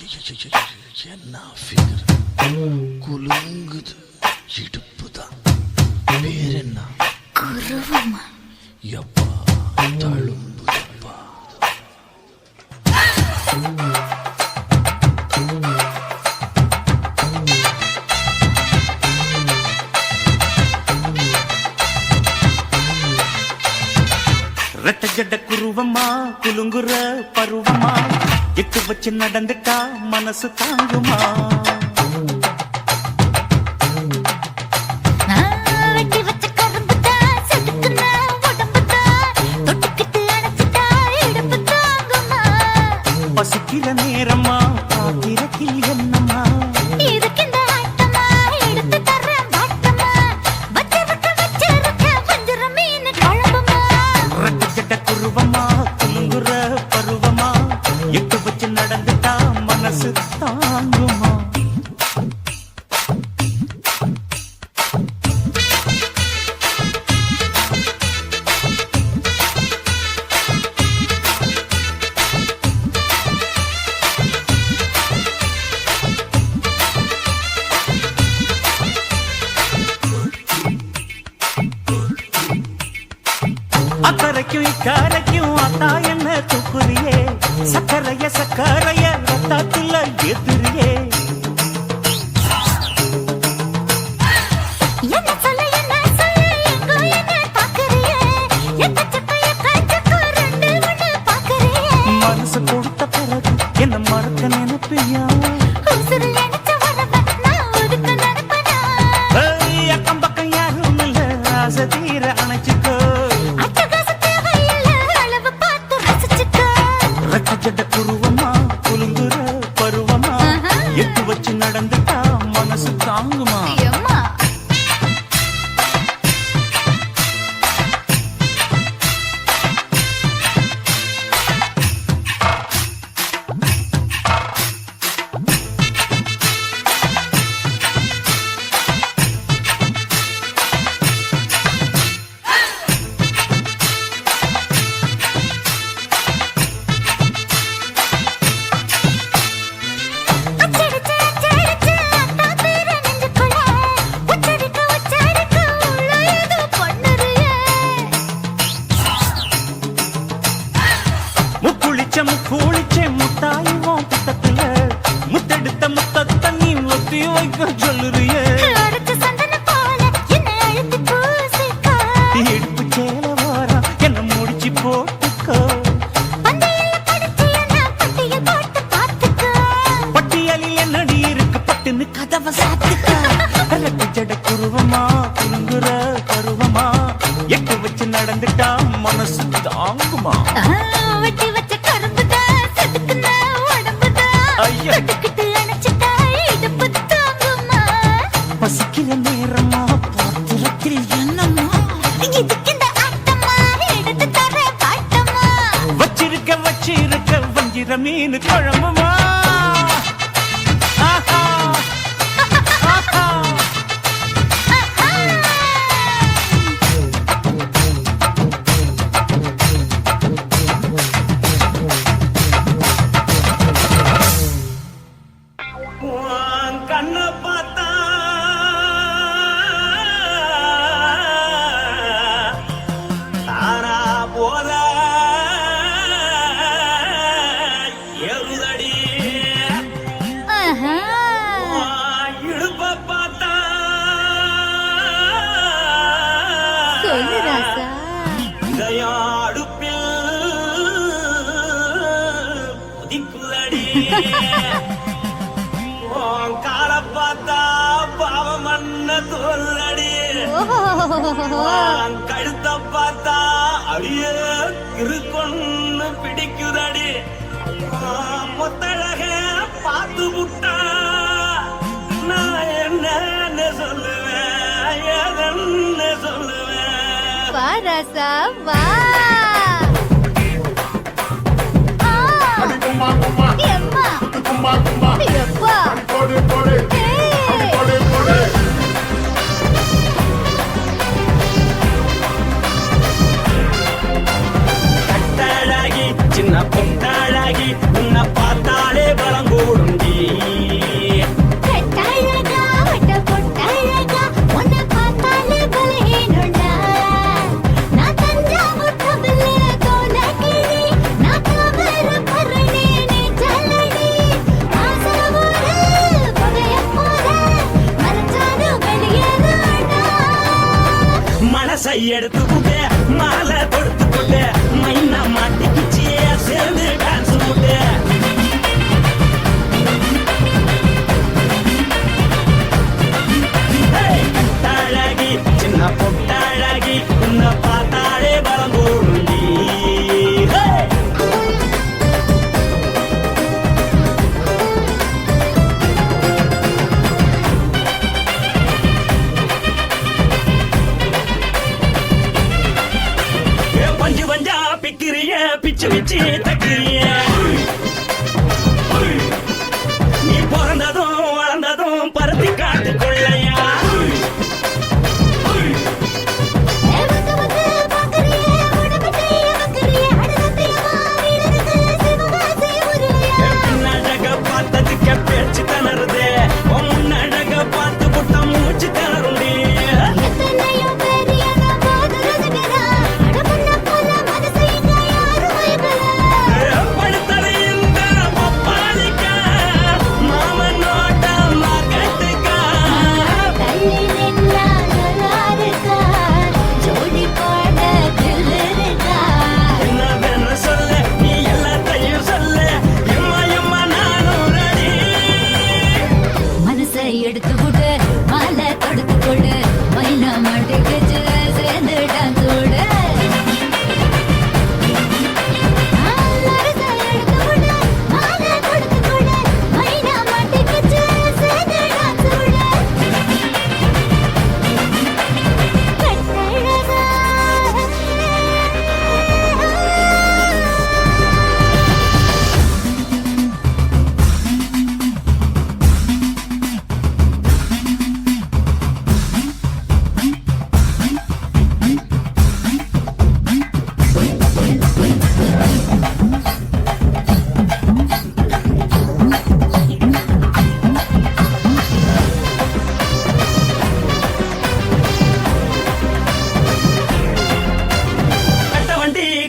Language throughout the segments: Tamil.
என்ன ஃபிகர் குலுங்குது இடுப்பு தான் பேர் என்ன குருவமா எப்பா தழும்புதப்பா ரெட்ட ஜட குருவமா குலுங்குற பருவமா எட்டு வச்சு நடந்துட்டா மனசு தாங்குமா பசிக்கிற நேரமா பாத்திரத்தில் என்னம்மா ரெட்ட ஜட குருவமா குலுங்குற பருவமா எட்டு வச்சு நடந்துட்டா மனசு தாங்குமா அக்கறைக்கும் இக்கரைக்கும் அத்தா என்ன துப்புரியே சக்கரைய சக்கரைய ரத்தாத்துல எதிரியே மனசு கொடுத்த பிறகு என்ன மறக்க நினைப்பியா அக்கம் பக்கம் யாரும் இல்ல ஆசை தீர அணைச்சுக்கோ ரெட்ட ஜட குருவமா குலுங்குற பருவமா எட்டு வச்சு நடந்துட்டா மனசு தாங்குமா முக்குளிச்ச முத்தாயுவோம் புத்தத்துல முத்தெடுத்த முத்தத்தை நீ ஒத்தி வைக்க சொல்லுறியே எடுப்பு சேல வாரா என்ன முடிச்சு போட்டுக்கோ பட்டியலில் என்னடி இருக்கு பட்டுன்னு கதவை சாத்துக்கோ ரெட்ட ஜட குருவமா குலுங்குற பருவமா எட்டு வச்சு நடந்துட்டா மனசு தாங்குமா பசிக்கிற நேரமா பாத்திரத்தில் என்னம்மா வச்சிருக்க வஞ்சிர மீன் குழம்புமா கண்ண பார்த்தா தானா போத எழுதடி இடுப்ப பார்த்தா இதயம் அடுப்பில் ஒதிக்குதடி கால பார்த்தா பாவம் மண்ண தோல்லடி கழுத்த பார்த்தா அடியே இருக்கொன்னு பிடிக்குதடி மொத்தழக பார்த்து விட்டா நான் என்ன சொல்லுவேன் ஏதன்னு சொல்லுவேன் வா சின்ன பொட்டாளாகி உன்னை பார்த்தாலே பலம் கூடும் பிச்சு தக்கிறிய நீ பிறந்ததும் வளர்ந்ததும் பருத்தி காட்டுக்குள்ளையா பின்னழக பார்த்ததுக்கு பேச்சு திணறுது முன்னழக பார்த்து புட்ட மூச்சு திணறுண்டி எடுத்து கொடு மாலை தொடுத்து கொடு மைனா மாட்டுக்கு சேர்ந்து டான்ஸ் ஓடு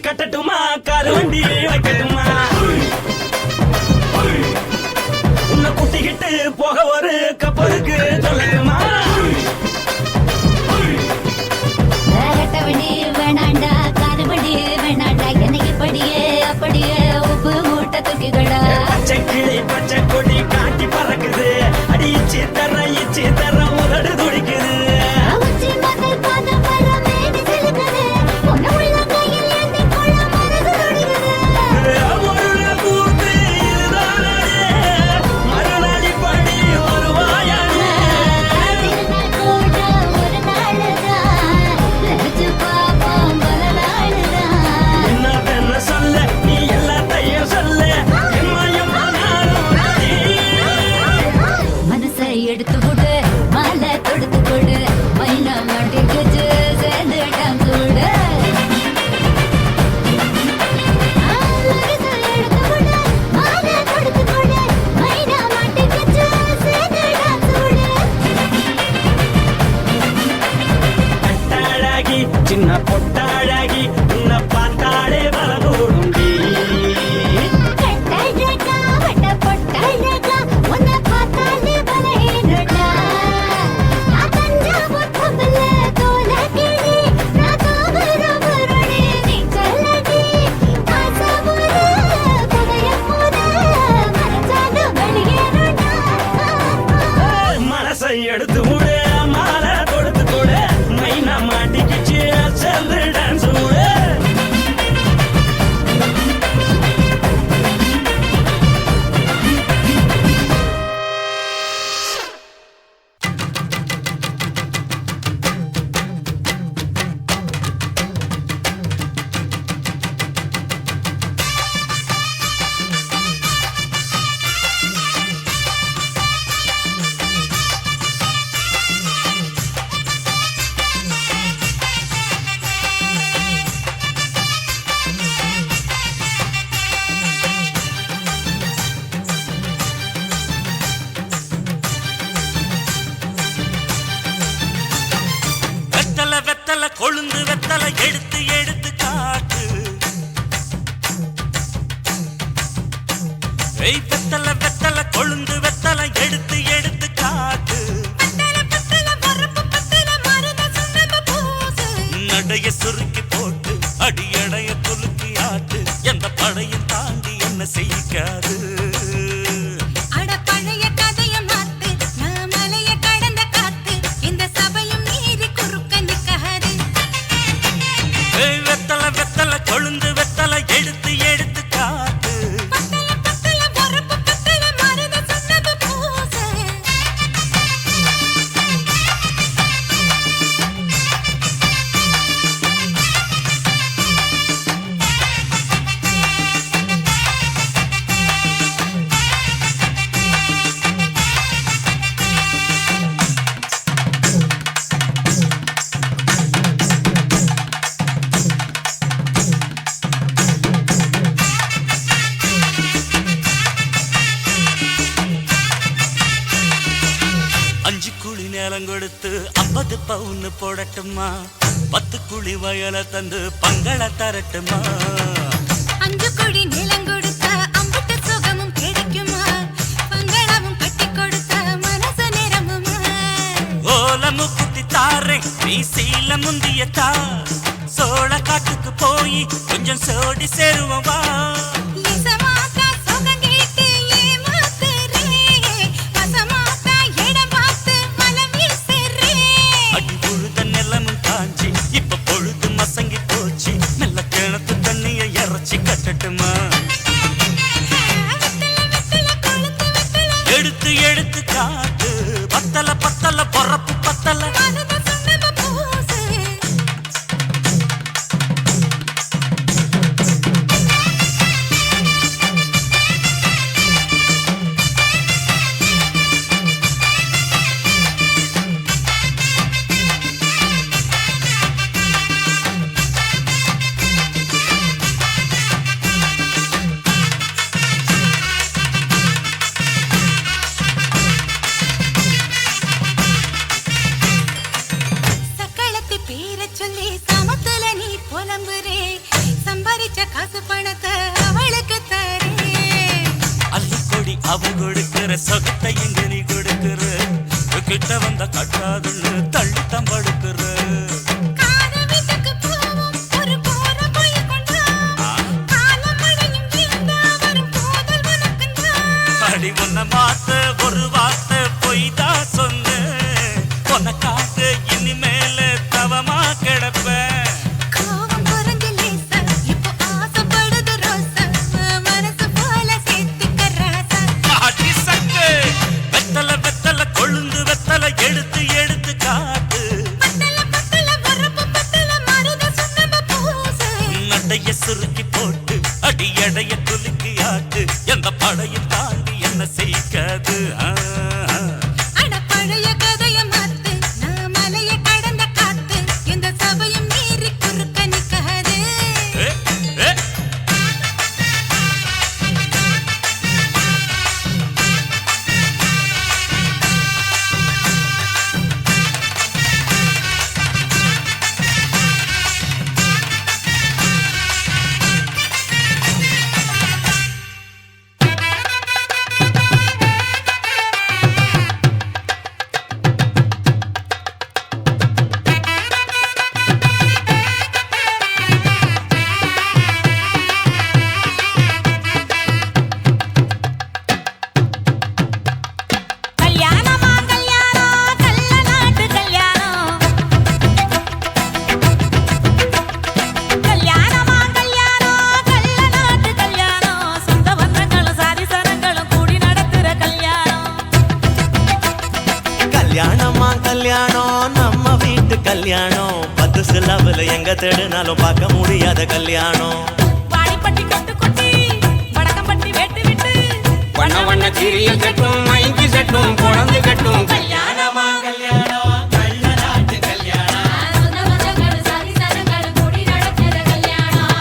கட்டட்டுமா காரு வண்டி வைக்கட்டுமா உன்னை கூட்டிக்கிட்டு போக ஒரு கப்பலுக்கு சொல்லட்டுமா வண்டி வேணாண்டா காரு வண்டி வேணாண்டா எனக்கு படியே அப்படியே உப்பு மூட்டை தூக்கிக்கடா பச்சை கிளி பச்சை கொடி காட்டி பறக்குது அடிச்சு தர உதடு துடிக்குது எடுத்து கொடு மாலை தொடுத்து கொடு மைனா மாட்டுக்கு சேர்ந்து டான்ஸ் ஓடு பட்டாழகி சின்ன பொட்டாழகி உன்னை பார்த்தாலே வரதோடுண்டி எடுத்து விடு மாலை கொடுத்து கொடு மைனா மாட்டிக்கிச்சு சேர்ந்து டான்ஸ் விடு கொழுந்து வெத்தலை எடுத்து எடுத்து காட்டு வெத்தலை கொழுந்து வெத்தலை எடுத்து எடுத்து காட்டு நடைய சுருக்கி போட்டு அடியடைய துலுக்கி ஆட்டு எந்த படையும் தாண்டி என்ன செய்யாது கொழுந்து வெத்தலை எடுத்து எடுத்து காட்டு நிலம் கொடுத்து 50 பவுன் போடட்டுமா 10 குழி வயல தந்து பங்கள தரட்டுமா 5 கோடி நிலம் கொடுத்தா அம்புட்ட சுகமும் கிடைக்குமா பங்களாவும் கட்டி கொடுத்தா மனசு நிரம்புமா ஓலமு குத்தி தாரே நீ சீல முந்தியத்தா சோழ காட்டுக்கு போய் கொஞ்சம் சோடி சேருவோம் வா இசமாத்தா சுகம் கேட்டு ஏமாத்துறே வசமாத்தா இடம் பார்த்து மலம் வீசுறே அடி புழுத நிலமும் காஞ்சி இப்ப பொழுது மசங்கி போச்சு மெல்ல கிணத்து தண்ணிய இறச்சி கட்டட்டுமா எடுத்து எடுத்து காட்டு பத்தல பத்தல பொறப்பு பத்தல சொல்லி சமத்துல நீ புலம்புறே சம்பாதிச்ச காசு பணத்தை அவளுக்கு தரே அள்ளிக்கொடி அவ கொடுக்கிற சொகத்தை எங்க நீ கொடுக்கிற கிட்ட வந்த கட்டாதுன்னு தள்ளி தம்படுக்கிற அடி உன்ன மாத்த ஒரு வார்த்தை பொய் தான் சொன்ன உனக்காக இனிமேல தவமா கிடப்பேன் கோவம் குறைஞ்சு லேசா இப்போ ஆசைப்படுது ரோசா மனசு போல சேர்த்துக்க ராசா அடி சக்கு வெத்தல வெத்தல கொழுந்து வெத்தல எடுத்து எடுத்து காட்டு பத்தல பத்தல வரப்பு பத்தல மருத சுண்ணாம்பு பூசு நடைய சுருக்கி போட்டு அடி எடைய துலுக்கி ஆட்டு எந்த படையும் தாண்டி என்ன செய்யாது அட பழைய கதைய மாத்து நான் மலைய கடந்த காத்து எந்த சபையும் மீறி குறுக்க நிக்காது ஏ, ஏ. கல்யாணமா கல்யாணம் கல்ல நாட்டு கல்யாணம் கல்யாணமா கல்யாணம் கல்ல நாட்டு கல்யாணம் சொந்த பந்தங்களும் சாதி சனங்களும் கூடி நடத்துற கல்யாணம் கல்யாணமா கல்யாணம் நம்ம வீட்டு கல்யாணம் 10 சிலவுல எங்க தேடினாலும் பார்க்க முடியாத கல்யாணம் வாடிப்பட்டி கொட்டு கொட்டி வடக்கம்பட்டி வெட்டு விட்டு வண்ண வண்ண சீரியல் கட்டும் மைக்கு சட்டும் குழந்தை கட்டும் கல்யாணமா கல்யாணம் கள்ள நாட்டு கல்யாணம் சொந்த பந்தங்களும் சாதி சனங்களும் கூடி நடத்துற கல்யாணம்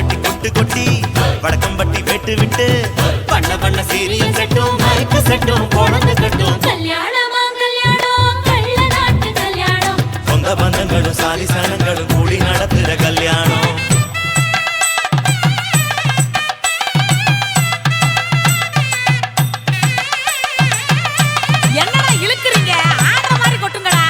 பட்டி கொட்டு கொட்டி வடக்கம் பட்டி வெட்டு விட்டு பண்ண பண்ண சீரியல் செட்டும் மைக்கு செட்டும் போனது கட்டும் கல்யாணமா கல்யாணம் கள்ள நாட்டு கல்யாணம் சொந்த பந்தங்களும் சாதி சனங்களும் கூடி நடத்துற கல்யாணம் என்னடா இழுக்குறீங்க ஆடுற மாதிரி கொட்டுங்கடா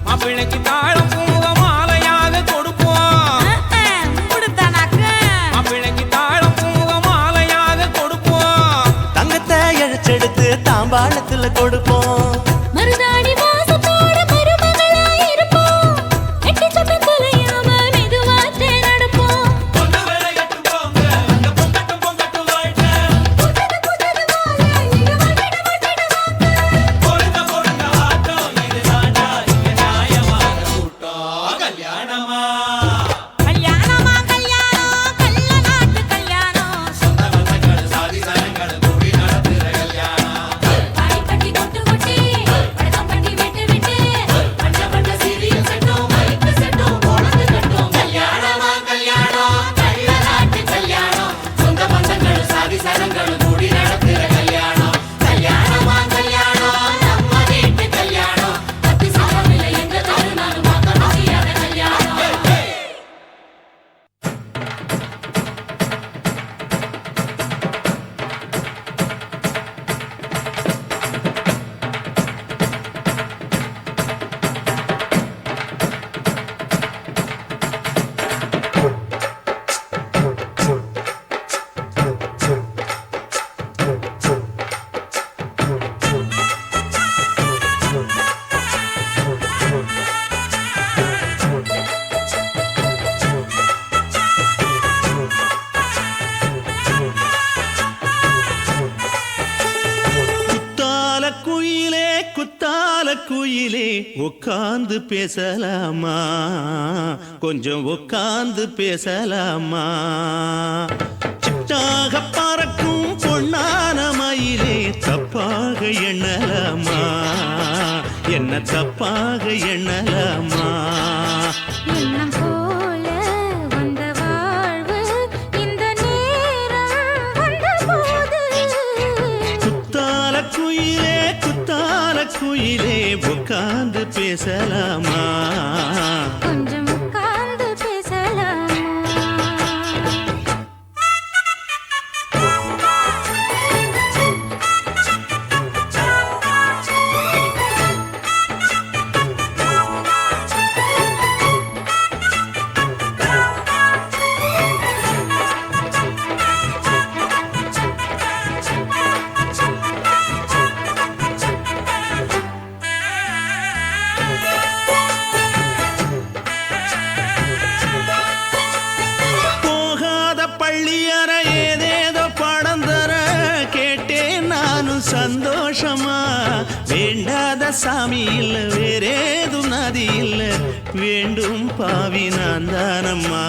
மாப்பிள்ளைக்கு தாழம் பூவ மாலையாக கொடுப்போம் மாப்பிள்ளைக்கு தாழம் பூவ மாலையாக கொடுப்போம் தங்கத்தை இழைச்செடுத்து தாம்பாளத்துல கொடுப்போம் மருதாணி வாசத்தோட மருமகளா இருப்போம் எட்டி சொன்ன தொலையாம மெதுவாத்தே நடப்போம் கல்யாணமா கல்யாணம் கள்ள நாட்டு கல்யாணம் பாடி பட்டி கொட்டு கொட்டி வடக்கம் பட்டி வெட்டு விட்டு பண்ண பண்ண சீரியல் செட்டும் மைக்கு செட்டும் போனது கட்டும் கல்யாணமா கல்யாணம் கள்ள நாட்டு கல்யாணம் சொந்த பந்தங்களும் சாதி சனங்களும் கூடி நடத்துற கல்யாணம் கல்யாணமா கல்யாணம் நம்ம வீட்டு கல்யாணம் பத்து சாதமில்ல எங்க தருணாலும் பார்க்க முடியாத கல்யாணம் குத்தால குயிலே உட்கார்ந்து பேசலாமா கொஞ்சம் உட்கார்ந்து பேசலாமா சிட்டாக பறக்கும் பொன்னான மயிலே தப்பாக எண்ணலாமா என்ன தப்பாக எண்ணலாமா எண்ணம் போல வந்த வாழ்வு இந்த நேரம் வந்தபோது குத்தால குயிலே உட்கார்ந்து பேசலாமா கொஞ்சம் உட்கார்ந்து பேசலாமா சந்தோஷமா வேண்டாத சாமி இல்ல வேறேது நதி இல்ல வேண்டும் பாவி நான் தானம்மா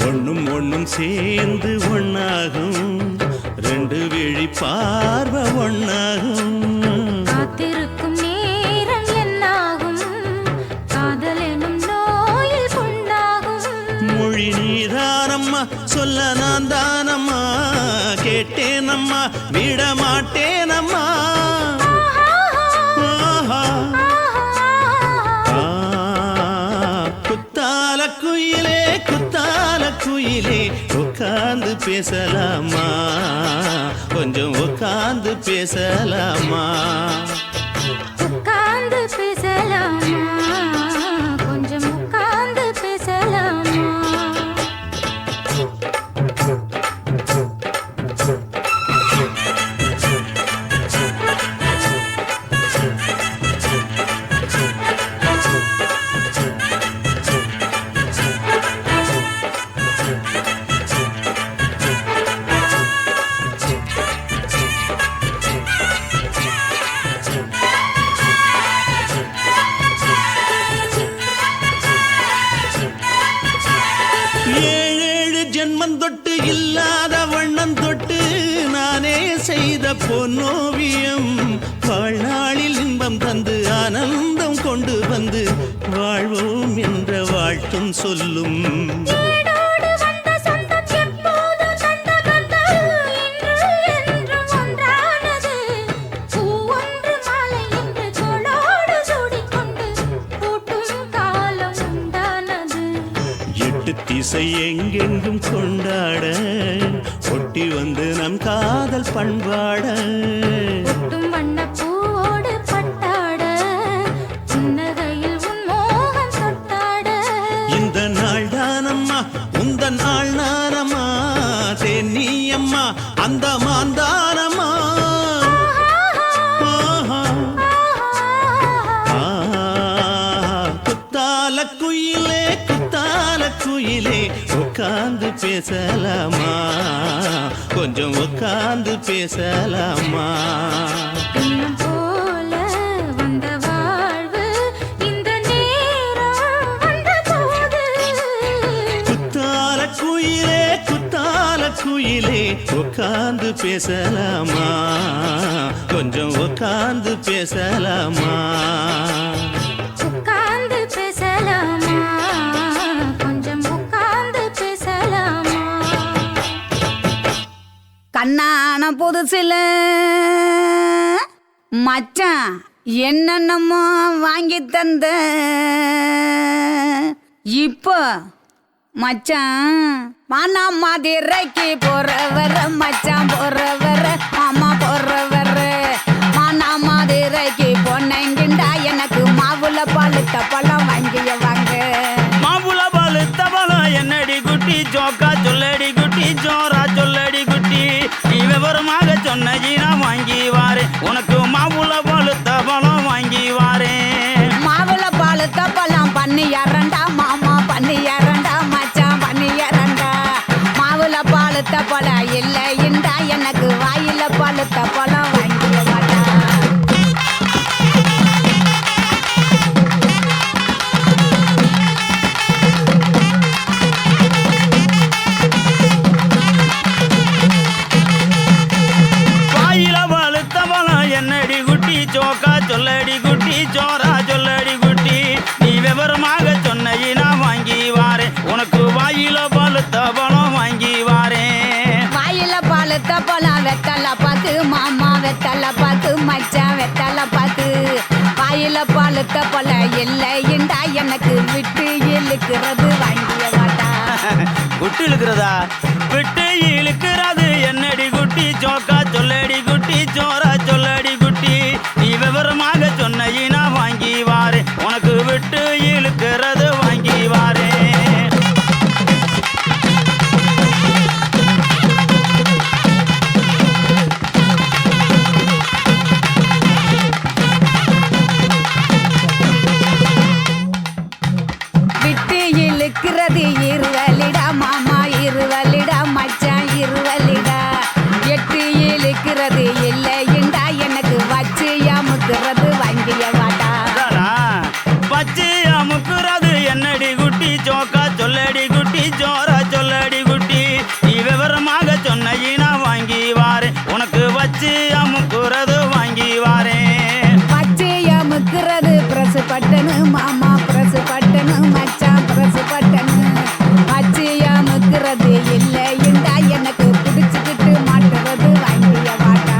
ஒண்ணும் ஒண்ணும் சேர்ந்து ஒண்ணாகும் ரெண்டு விழி பார்வை ஒண்ணாகும் காத்திருக்கும் நேரம் என்னாகும் காதல் எனும் நோயில் கொண்டாகும் மொழி நீதானம்மா சொல்ல நான் தானம்மா கேட்டேனம்மா விட மாட்டேனம்மா குத்தால குயிலே உட்கார்ந்து பேசலாமா கொஞ்சம் உட்கார்ந்து பேசலாமா உட்கார்ந்து பேசலாமா இல்லாத வண்ணம் தொட்டு நானே செய்த பொன்னோவியம் வாழ்நாளில் இன்பம் தந்து ஆனந்தம் கொண்டு வந்து வாழ்வோம் என்ற வாழ்த்தும் சொல்லும். ஏடோடு வந்த சொந்தம் எப்போதும் தந்த பந்தம் இன்று என்றும் ஒன்றானது. பூ ஒன்று மாலை என்று தோளோடு சூடிக்கொண்டு பூட்டும் காலம் உண்டானது. எட்டு திசை எங்கெங்கும் கொண்டாட ஒட்டி வந்து நம் காதல் பண்பாட ஒட்டும் வண்ணப் பூவோடு பட்டாட புன்னகையில் உன் மோகம் தொட்டாட. இந்த நாள் தானம்மா உந்த நாள் நானம்மா தேனி அம்மா அந்த மாந்தானம்மா. குத்தால குயிலே குத்தால குயிலே உட்கார்ந்து பேசலாமா கொஞ்சம் உட்கார்ந்து பேசலாமா. இன்னும் போல வந்த வாழ்வு இந்த நேரம் வந்த போது. குத்தால குயிலே உட்கார்ந்து பேசலாமா கொஞ்சம் உட்கார்ந்து பேசலாமா. உட்கார்ந்து பேசலாமா கொஞ்சம் உட்கார்ந்து பேசலாமா. கண்ணான புதுசில மச்சான் என்னென்னமோ வாங்கி தந்த இப்போ மச்சான் மானா மதுரைக்கு போறவர மச்சான் போறவர மாமா போறவர மானா மதுரைக்கு பொன்னங்கிண்டா எனக்கு மாவுல பழுத்த பழம் வாங்கிய வாங்க. மாவுள பழுத்த பழம் என்னடி குட்டி ஜோக்கா சொல்லடி குட்டி ஜோரா சொல்லடி குட்டி நீ விவரமாக சொன்னி நான் வாங்கி வாரேன் உனக்கு மாவுள பழுத்த பழம் வாங்கி வாரேன். மாவுல பழுத்த பழம் பண்ணி இரண்டா மாமா பண்ணி இரண்டா மச்சான் பண்ணி இரண்டா. மாவுல பழுத்த பழம் இல்லைண்டா எனக்கு வாயில பழுத்த பழம் வாங்கிய மாட்டா. வாயில பழுத்த பழம் என்னடி குட்டி ஜோக்கா சொல்லடி குட்டி ஜோரா சொல்லடி குட்டி நீ விவரமாக சொன்னி நான் வாங்கி வாரேன் உனக்கு வாயில பழுத்த பழம் வாங்கி வாரேன். வாயில பழுத்த பழம் வெத்தல பார்த்து மாமா வெத்தல பார்த்து மச்சான் வெத்தல பார்த்து. வாயில பழுத்த பழம் இல்லைண்டா எனக்கு விட்டு இழுக்கிறது வாங்கிய மாட்டா. விட்டு இழுக்கிறதா விட்டு இழுக்கிறது என்னடி குட்டி ஜோக்கா சொல்லடி குட்டி ஜோரா சொல்லடி குட்டி நீ விவரமாக சொன்னி நான் வாங்கி வாரேன் உனக்கு விட்டு இழுக்கிறது வாங்கி வாரேன். விட்டு இழுக்கிறது இருவலிடா மாமா இருவலிடா மச்சான் இருவலிடா. எட்டு இழுக்கிறது இல்லைண்டா எனக்கு வச்சு அமுக்குறது வாங்கிய மாட்டா. பச்சை அமுக்குறது என்னடி குட்டி ஜோக்கா சொல்லடி குட்டி ஜோரா சொல்லடி குட்டி நீ விவரமாக சொன்னி நான் வாங்கி வாரேன் உனக்கு வச்சு அமுக்குறது வாங்கி வாரேன். வச்சு அமுக்குறது பிரசு பட்டனு மாமா பிரசு பட்டனு மச்சான் பிரசு பட்டனு. வச்சு அமுக்குறது இல்லைண்டா எனக்கு பிடிச்சுக்கிட்டு மாட்டுறது வாங்கிய மாட்டா.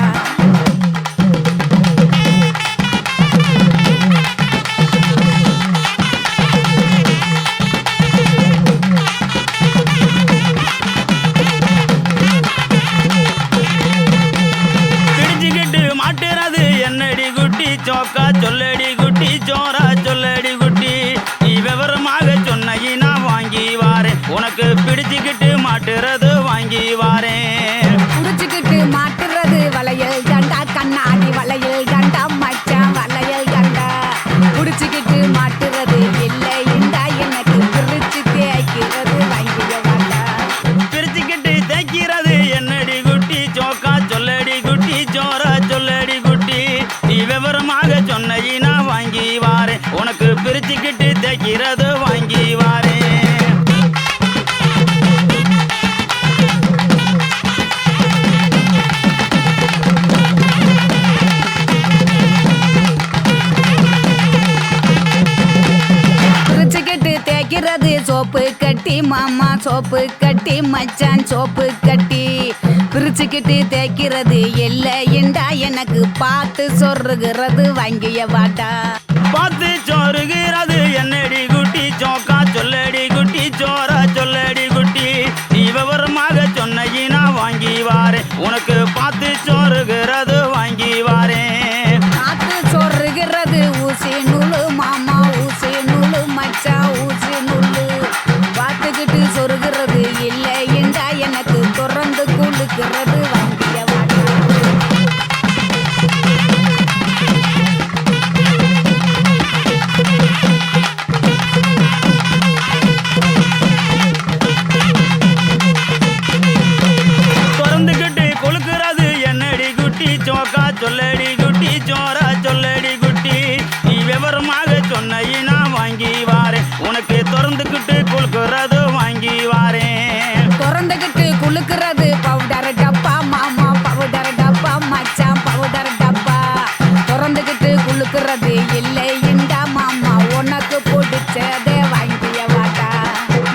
பிடிச்சுக்கிட்டு மாட்டுறது என்னடி குட்டி ஜோக்கா சொல்லடி குட்டி ஜோரா சொல்லடி குட்டி நீ விவரமாக சொன்னி நான் வாங்கி வாரேன் உனக்கு பிடிச்சுக்கிட்டு மாட்டுறது வாங்கி வாரேன். புடிச்சுக்கிட்டு மாட்டுறது வளையல் தண்டா கண்ணாடி வளையல் தண்டா மச்சான் வளையல் தண்டா. புடிச்சுக்கிட்டு மாட்டுறது இல்லைண்டா எனக்கு பிரிச்சு தேய்க்கிறது வாங்கிய மாட்டா. பிரிச்சுக்கிட்டு தைக்கிறது என்னடி குட்டி ஜோக்கா சொல்லடி குட்டி ஜோரா சொல்லடி குட்டி நீ விவரமாக சொன்னி நான் வாங்கி வாரேன் உனக்கு பிரிச்சுக்கிட்டு தைக்கிறது வாங்கி வாரேன். தேய்க்கிறது சோப்பு கட்டி மாமா சோப்பு கட்டி மச்சான் சோப்பு கட்டி பிரிச்சுக்கிட்டு தேய்க்கிறது இல்லைண்டா எனக்கு பார்த்து சொருகிறது வாங்கிய வாட்டா பார்த்து சோறுகிறது என்னடி குட்டி சோக்கா சொல்லடி குட்டி சோரா சொல்லடி குட்டி நீ விவரமாக சொன்ன வாங்கி வாரேன் உனக்கு பார்த்து சோறுகிறது வாங்கி வாரேன் பார்த்து சொருகிறது ஊசி நூலு மாமா ஊசி நூலு மச்சான் ஊசி நூலு பார்த்துக்கிட்டு சொருகிறது இல்லைண்டா எனக்கு தொடர்ந்து குளுக்கிறது வாங்கிய வாட்டா திறந்துக்கிட்டு கொழுக்கிறது என்னடி குட்டி சோக்கா சொல்லடி குட்டி சோரா சொல்லடி குட்டி நீ விவரமாக சொன்ன வாங்கி வாரேன் உனக்கு திறந்துக்கிட்டு கொழுக்கிறது வாங்கி வாரேன் திறந்துக்கிட்டு குளுக்கிறது பவுடர் டப்பா மாமா பவுடர் டப்பா மச்சான் பவுடர் டப்பா திறந்துக்கிட்டு குளுக்கிறது இல்லைண்டா மாமா உனக்கு பிடிச்சதே வாங்கிய வாட்டா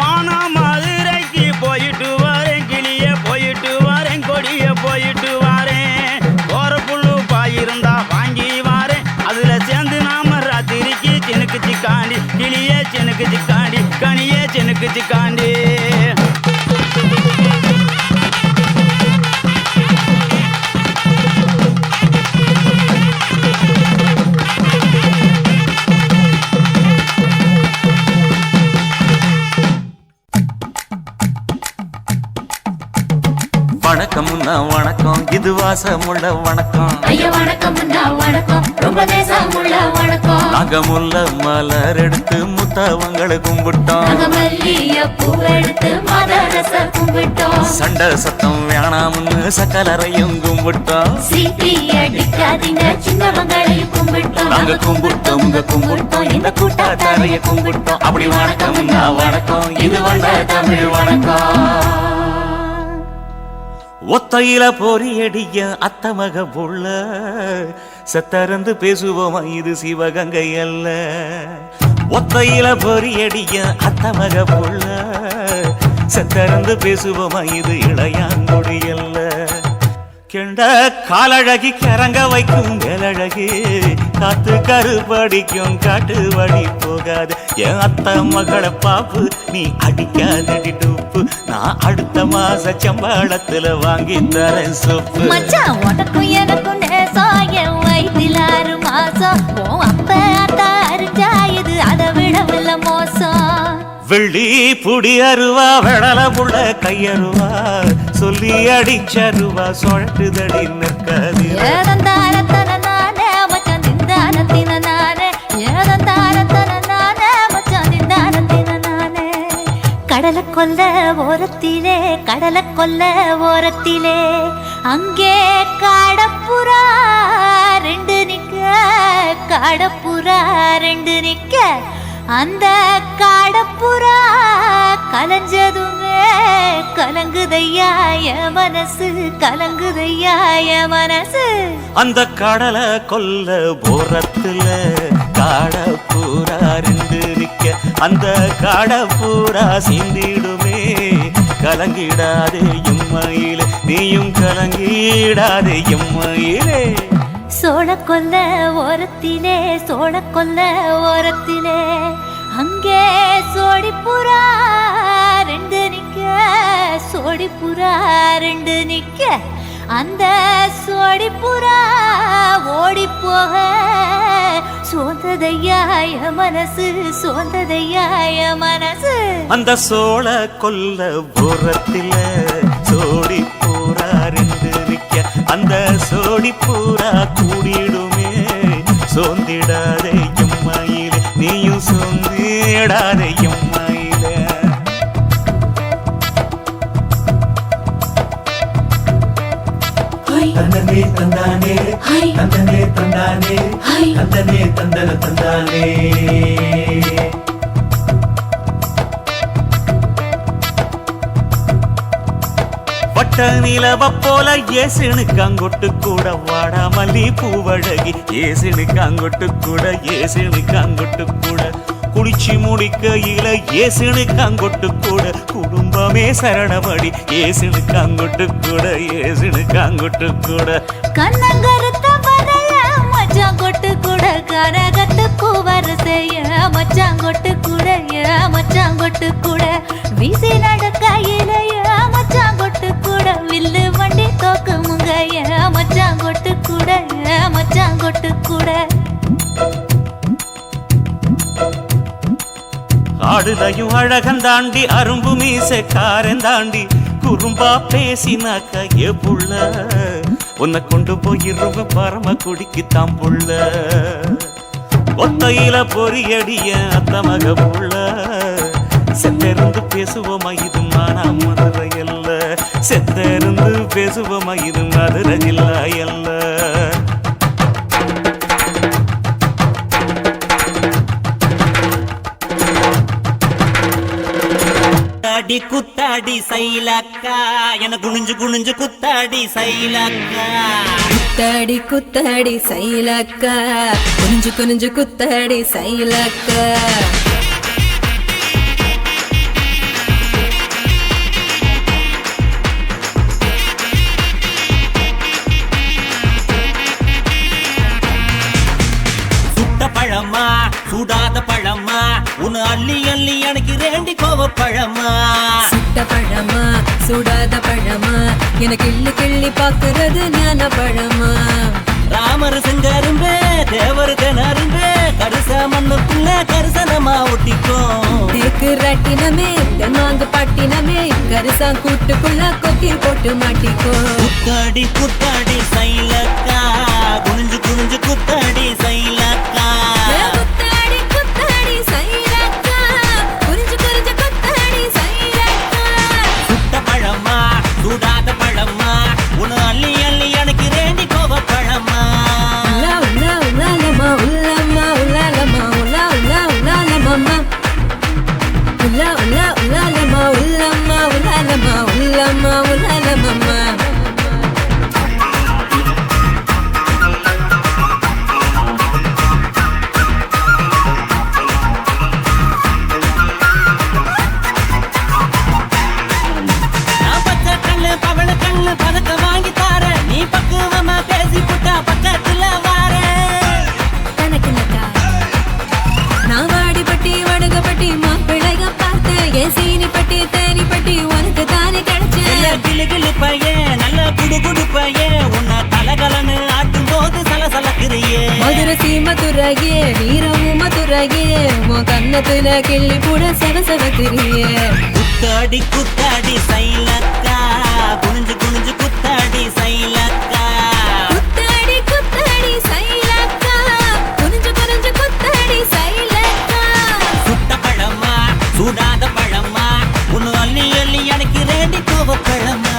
மானா மதுரைக்கு போயிட்டு வரேன் கிளிய போயிட்டு வரேன் கொடிய போயிட்டு வரேன் போற புல்லு பாயிருந்தா வாங்கி வரேன் அதுல சேர்ந்து நாம ராத்திரிக்கு சினுக்கு சிக்காண்டி கிளிய சினுக்கு சிக்காண்டி கனிய சினுக்கு சிக்காண்டி வணக்கம்னா வணக்கம் இது வாசமுள்ள வணக்கம் ஐயா வணக்கம் வணக்கம் ரொம்ப தேசமுள்ள வணக்கம் நாங்க முல்ல மலர் எடுத்து முத்தவங்களை கும்பிட்டோம் நாங்க மல்லிய பூவெடுத்து மதரச கும்பிட்டோம் சண்டை சத்தம் வேணாம்னு சக்கலரையும் கும்பிட்டோம் சீட்டி அடிக்காதீங்க சின்னவங்களையும் கும்பிட்டோம் நாங்க கும்பிட்டோம் உங்க கும்பிட்டோம் இந்த கூட்டாத்தாரைய கும்பிட்டோம் அப்படி வணக்கம்னா வணக்கம் இது வந்த தமிழ் வணக்கம் ஒத்தையில பொறியடிய அத்தமக புள்ள சத்தறந்து பேசுவோமா இது சிவகங்கை அல்ல ஒத்தையில பொறியடிய அத்தமக புள்ள சத்தறந்து பேசுவோமா இது இளையாங்குடி அல்ல கெண்ட காலழகி கிறங்க வைக்கும் வேலழகி காத்து கருப்படிக்கும் காட்டு வழி போகாது என் அத்த மகளை பாப்பு நீ அடிக்காதடி டூப்பு நான் அடுத்த மாச சம்பளத்துல வாங்கி தரேன் சொப்பு மச்சான் உனக்கும் எனக்கும் நேசம் என் வயிற்றில் 6 மாசம் ஓ அப்ப அத்தா அறிஞ்சா இது அதை விடவில்ல மோசம் வெள்ளி புடி அருவா வெடல புள்ள கையருவா சொல்லி அடிச்சருவா சொழட்டுதடி நிற்காது ஏதந்தாரத்தன நானே மச்சான் திந்தானத்தின நானே ஏதந்தாரத்தன நானே மச்சான் திந்தானத்தின நானே கடலை கொல்ல ஓரத்திலே கடலை கொல்ல ஓரத்திலே அங்கே காடப்புறா 2 நிக்க காடப்புறா 2 நிக்க அந்த காடப்புறா கலஞ்சதுமே கலங்குதையா என் மனசு கலங்குதையா என் மனசு அந்த கடலை கொல்ல போரத்துல காடப்பூரா 2 நிக்க அந்த காடப்பூரா சிந்திடுமே கலங்கிடாதே எம்மையிலே நீயும் கலங்கிடாதே எம்மையிலே சோழக்கொல்ல ஓரத்திலே சோழக்கொல்ல ஓரத்திலே அங்கே சோடிப்புறா 2 நிக்க சோடிப்புறா 2 நிக்க அந்த சோடிப்புறா ஓடி போக சோந்ததையா என் மனசு சோந்ததையா என் மனசு அந்த சோழ கொல்ல ஓரத்தில சோடி பூரா 2 நிக்க அந்த சோடி பூரா கூடிடுமே சோந்திடாதே எம்மையிலே நீயும் சோந்திடாதே எம்மையிலே தந்தனே தந்தானே தந்தனே தந்தானே தந்தனே தந்தன தந்தானே வட்ட நிலவ போல ஏசுனுக்கு அங்கொட்டு கூட வாடாமல்லி பூவழகி ஏசுனுக்கு அங்கொட்டு கூட ஏசுனுக்கு அங்கொட்டு கூட குளிச்சு முடிக்கையில ஏசுனுக்கு அங்கொட்டு கூட குடும்பமே சரணமடி ஏசுனுக்கு அங்கொட்டு கூட ஏசுனுக்கு அங்கொட்டு கூட கண்ணங்கருத்த வரைய மச்சாங்கொட்டு கூட கரகத்துக்கு வரிசைய மச்சாங்கொட்டு கூட மச்சாங்கொட்டு கூட வீசி நடக்கையிலைய மச்சாங்கொட்டு கூட வில்லு வண்டி தோக்கு முங்கைய மச்சாங்கொட்டு கூட மச்சாங்கொட்டு கூட ஆடுதையும் அழகந்தாண்டி அரும்பு மீசக்காரன் தாண்டி குறும்பா பேசினாக்க ஏ புள்ள உன்னை கொண்டு போயிருவ பரம குடிக்கு தாம்புள்ள ஒத்தையில பொறியடிய அத்த மக புள்ள செத்திருந்து பேசுவோமா இது மானா மதுரை அல்ல செத்திருந்து பேசுவோமா இது மதுரை ஜில்லா அல்ல குத்தாடி குத்தாடி சைலக்கா என குனிஞ்சு குனிஞ்சு குத்தாடி சைலக்கா குத்தாடி குத்தாடி சைலக்கா குனிஞ்சு குனிஞ்சு குத்தாடி சைலக்கா பழமா சுடாத பழமா உன்னு அள்ளி அள்ளி எனக்கு ரெண்டி கோவ பழமா சுட்ட பழமா சுடாத பழமா எனக்கு கிள்ளி கிள்ளி பாக்குறது ஞான பழமா ராமர் செங்கரும்பே தேவர் திணறும்பே கருச மண்ணுக்குள்ள கரிசனமா ஒட்டிக்கோ தேக்கு ராட்டினமே தென்னாங்க பாட்டினமே கரிசா கூட்டுக்குள்ள கொக்கி போட்டு மாட்டிக்கோ குத்தாடி குத்தாடி சைலக்கா குனிஞ்சு குனிஞ்சு குத்தாடி சைலக்கா குத்தாடி குத்தாடி சைலக்கா குனிஞ்சு குனிஞ்சு குத்தாடி சைலக்கா சுட்ட பழமா சுடாத பழமா உன்னு அள்ளி அள்ளி எனக்கு ரெண்டி கோவ பழமா உலா உலா உலாலமா உலமா உலாலமா உலா உலா உலாலமா உலா உலா உலாலமா உலமா உலாலமா உலமா உலாலமா பவள கண்ணு பதக்க வாங்கி தார நீ பக்குவமா பேசி புட்டா பக்கத்துல வார தனக்குனக்கா நான் வாடிப்பட்டி வடுகப்பட்டி மாப்பிள்ளைக பார்த்தேன் என் சீனி பட்டி தேனி பட்டி உனக்கு தானே கிடைச்சேன் கிளு கிளு பையன் நல்ல குடு குடு பையன் உன்னை கலகலன்னு ஆட்டும் போது சலசலக்கிறியே மதுரை சீமதுரையே வீரமும் மதுரையே உன் கண்ணத்துல கிள்ளி கூட செவசவக்கிறியே குத்தாடி குத்தாடி சைலக்கா குனிஞ்சு குனிஞ்சு குத்தாடி சைலக்கா குத்தாடி குத்தாடி சைலக்கா குனிஞ்சு குனிஞ்சு குத்தாடி சைலக்கா சுட்ட பழமா சுடாத பழமா உன்னு அள்ளி அள்ளி எனக்கு ரெண்டி கோவ பழமா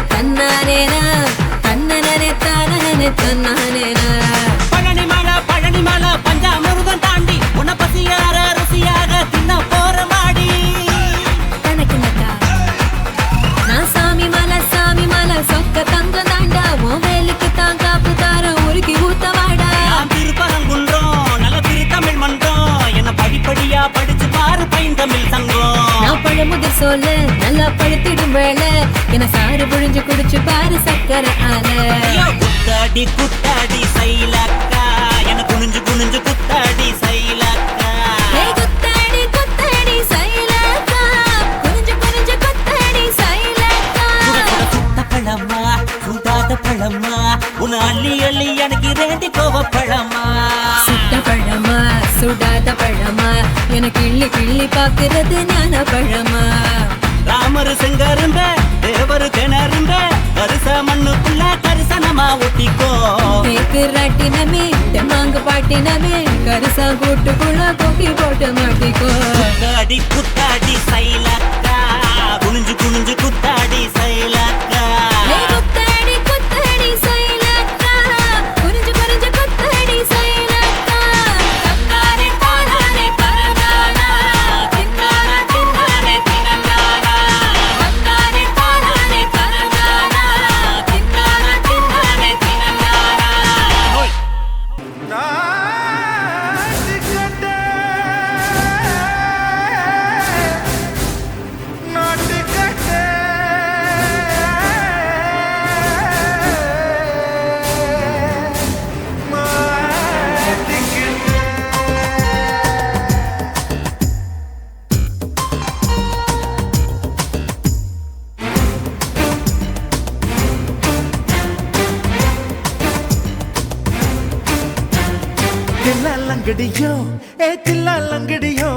தன்னானேனா தன்னனனே தானனனே தன்னானேனா பழனி மலை பஞ்சாமிருதம் தாண்டி உன்னை பசியார ருசியாக தின்ன போற மாடி தனக்குனக்கா நான் சாமி மலை சொக்க தங்க தாண்டா உன் வேலுக்கு தான் காப்பு தார உருக்கி ஊத்தவாடா நான் திருப்பரங்குன்றம் நல்ல திருத்தமிழ் மன்றம் என்ன படிப்படியா படிச்சு பாரு பைந்தமிழ் சங்கம் நான் பழமுதிர் சொல்ல நல்லா பழுத்திடும் வேலை என சாறு புழிஞ்சு குடிச்சு பாரு சக்கரை ஆல குத்தாடி குத்தாடி சைலக்கா என குனிஞ்சு குனிஞ்சு குத்தாடி சைலக்கா குத்தாடி குத்தாடி சைலக்கா குனிஞ்சு குனிஞ்சு குத்தாடி சைலக்கா சுட்ட பழமா சுடாத பழமா உன்னை அள்ளி அள்ளி எனக்கு ரெண்டி கோவ பழமா சுட்ட பழமா சுடாத பழமா எனக்கு கிள்ளி கிள்ளி பாக்குறது ஞான பழமா ராமர் செங்கரும்ப தேவர் திணறும்ப கரிச மண்ணுக்குள்ள கரிசனமா ஒட்டிக்கோ தேக்கு ராட்டினமே தெம்மாங்க பாட்டினமே கரிசா கூட்டுக்குள்ள கொக்கி போட்டு மாட்டிக்கோ குத்தாடி குத்தாடி சைலக்கா குனிஞ்சு லங்கடியோ ஏ தில்லா லங்கடியோ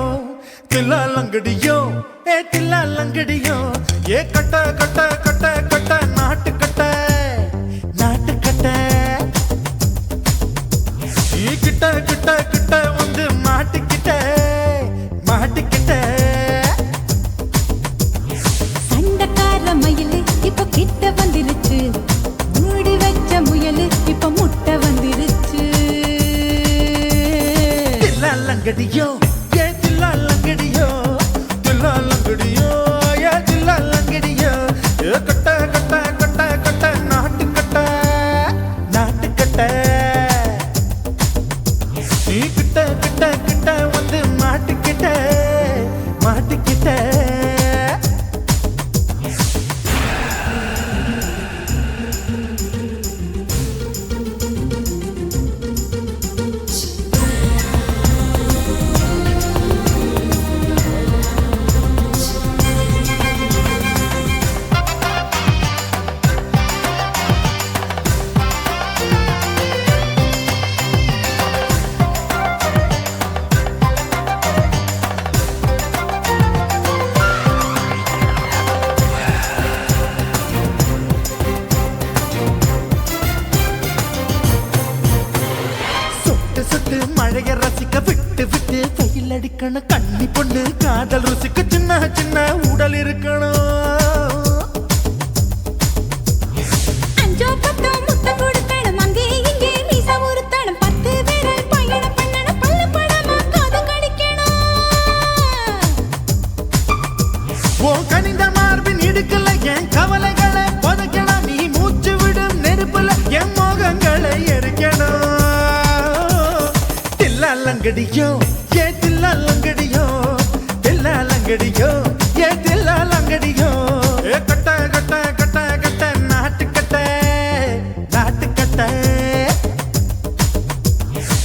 தில்லா லங்கடியோ ஏ தில்லா லங்கடியோ ஏ கட்ட கட்ட கட்ட கட்ட நாட்டு கட்ட நாட்டு கட்ட நீ கிட்ட கிட்ட கிட்ட வந்து மாட்டிக்கிட்ட மாட்டிக்கிட்ட சண்டக்கார மயிலு இப்ப கிட்ட வந்துருச்சு மூடி வச்ச முயலு இப்ப முட்டை வந்துருச்சு தில்லா லங்கடியோ ஏ தில்லா லங்கடியோ தில்லா லங்கடியோ ஏ தில்லா லங்கடியோ ஏ கட்ட கட்ட கட்ட கட்ட நாட்டு கட்ட நாட்டு கட்ட நீ கிட்ட கிட்ட கிட்ட வந்து மாட்டிக்கிட்ட மாட்டிக்கிட்ட சொட்டு சொட்டு மழைய ரசிக்க விட்டு விட்டு வெயில் அடிக்கணும் கண்ணி பொண்ணு காதல் ருசிக்க சின்ன சின்ன உடல் இருக்கணும் அஞ்சோ பத்தோ முத்தம் கொடுக்கணும் அங்கே இங்கே மீசா உறுத்தணும் 10 பேரால் பயணம் பண்ணணும் பல்ல படமா காது கடிக்கணும் ஓ கனிந்த மார்பின் இடுக்கல என் கவலைகளை புதைக்கணும் நீ மூச்சு விடும் நெருப்புல என் மோகங்களை எரிக்கணும் தில்லா லங்கடியோ ஏ தில்லா லங்கடியோ தில்லா லங்கடியோ ஏ தில்லா லங்கடியோ ஏ கட்ட கட்ட கட்ட கட்ட நாட்டு கட்ட நாட்டு கட்ட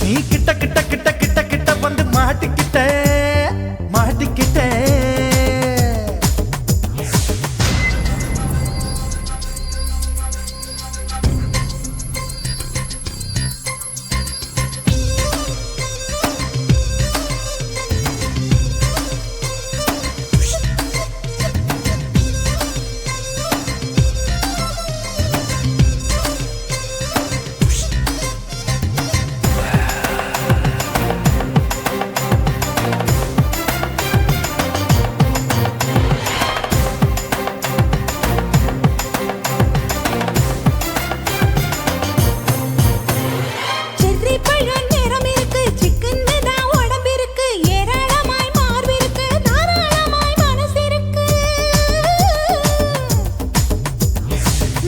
நீ கிட்ட கிட்ட கிட்ட கிட்ட கிட்ட வந்து மாட்டிக்கிட்ட மாட்டிக்கிட்ட செர்ரி பழம் நிறம் இருக்கு சிக்கன்னு தான் உடம்பு இருக்கு ஏராளமாய் மார்பு இருக்கு தாராளமாய் மனசு இருக்கு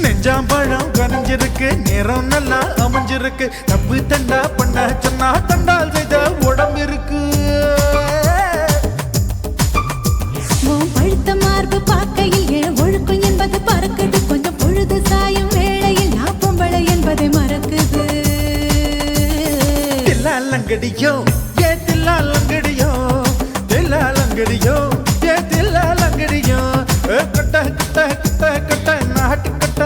நெஞ்சாம்பழம் கனிஞ்சிருக்கு நிறம் நல்லா அமைஞ்சிருக்கு தப்பு தண்டா பண்ண சொன்னா தண்டால் செய்த உடம்பு இருக்கு உன் பழுத்த மார்பு பார்க்கையில் என் ஒழுக்கம் என்பது பறக்குது கொஞ்சம் பொழுது சாயும் வேளையில் நான் பொம்பளை என்பதை மறக்குது தில்லா லங்கடியோ ஏ தில்லா லங்கடியோ தில்லா லங்கடியோ ஏ தில்லா லங்கடியோ ஏ கட்ட கட்ட கட்ட கட்ட நாட்டு கட்ட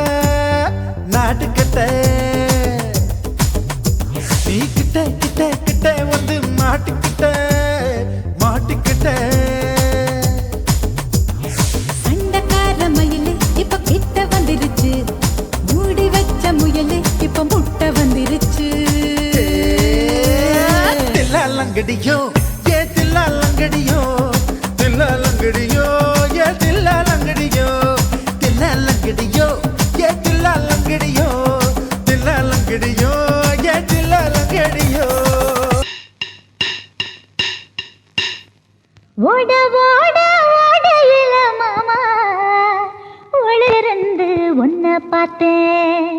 நாட்டு கட்ட நீ கிட்ட கிட்ட கிட்ட வந்து மாட்டிக்கிட்ட மாட்டிக்கிட்ட சண்டக்கார மயிலு இப்ப கிட்ட வந்துருச்சு மூடி வச்ச முயலு இப்ப முட்டை வந்துருச்சு தில்லா லங்கடியோ ஏ தில்லா லங்கடியோ தில்லா லங்கடியோ ஏ தில்லா லங்கடியோ தில்லா லங்கடியோ ஏ தில்லா லங்கடியோ தில்லா லங்கடியோ ஏ தில்லா லங்கடியோ ஓட ஓட ஓடையில மாமா ஒளிருந்து உன்னை பார்த்தேன்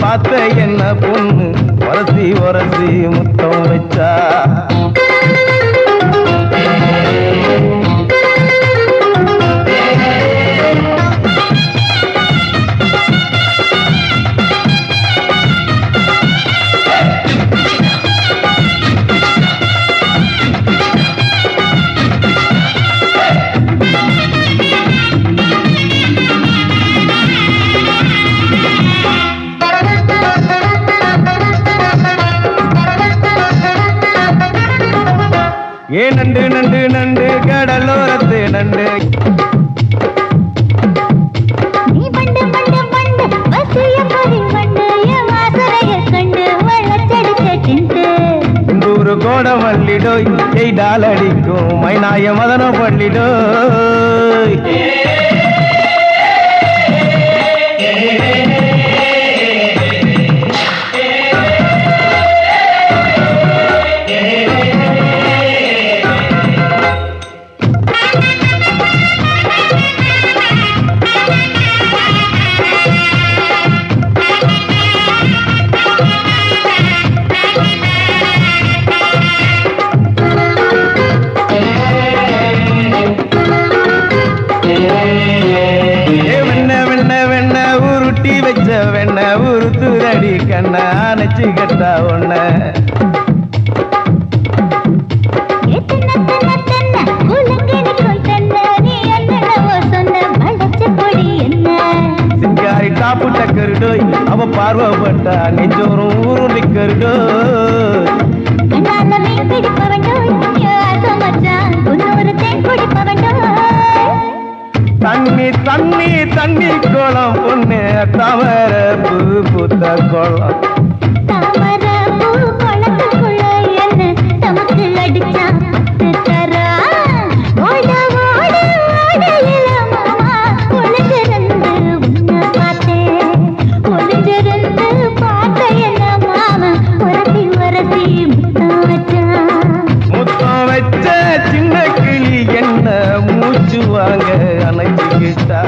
பார்த்த என்ன பொண்ணு உரசி உரசி முத்தம் வச்சா ஏ நண்டு நண்டு நண்டு கடலோரத்து நண்டு நீ பண்டு பண்டு பண்டு வசிய பறி பண்டு என் வாசரைய கண்டு வளச்செடுக்க திண்டு ஒரு கோடம் வள்ளிடோய் செய்தால் அடிக்கும் மைனாய மதனம் பள்ளிடோய் வெண்ண உருத்துரடி கண்ண அணைச்சு கட்டா ஒண்ண சிங்காரி டாப்பு டக்கருடோய் அவ பார்வப்பட்டா நெஞ்சோறும் ஊரும் நிக்கருடோய் தண்ணி தண்ணி தண்ணி கோலம் பொண்ணு தவற பூ பூத்த கோலம் தாமர பூ குளத்துக்குள்ள என்ன தமக்கு அடிச்சா தரா ஓட ஓட ஓடையில மாமா ஒளிஞ்சிருந்து உன்னை பார்த்தேன் ஒளிஞ்சிருந்து பார்த்த என்ன மாமா உரசி உரசி முத்தம் வச்ச சின்ன கிளி என்ன மூச்சு வாங்க அணைச்சுக்கிட்டா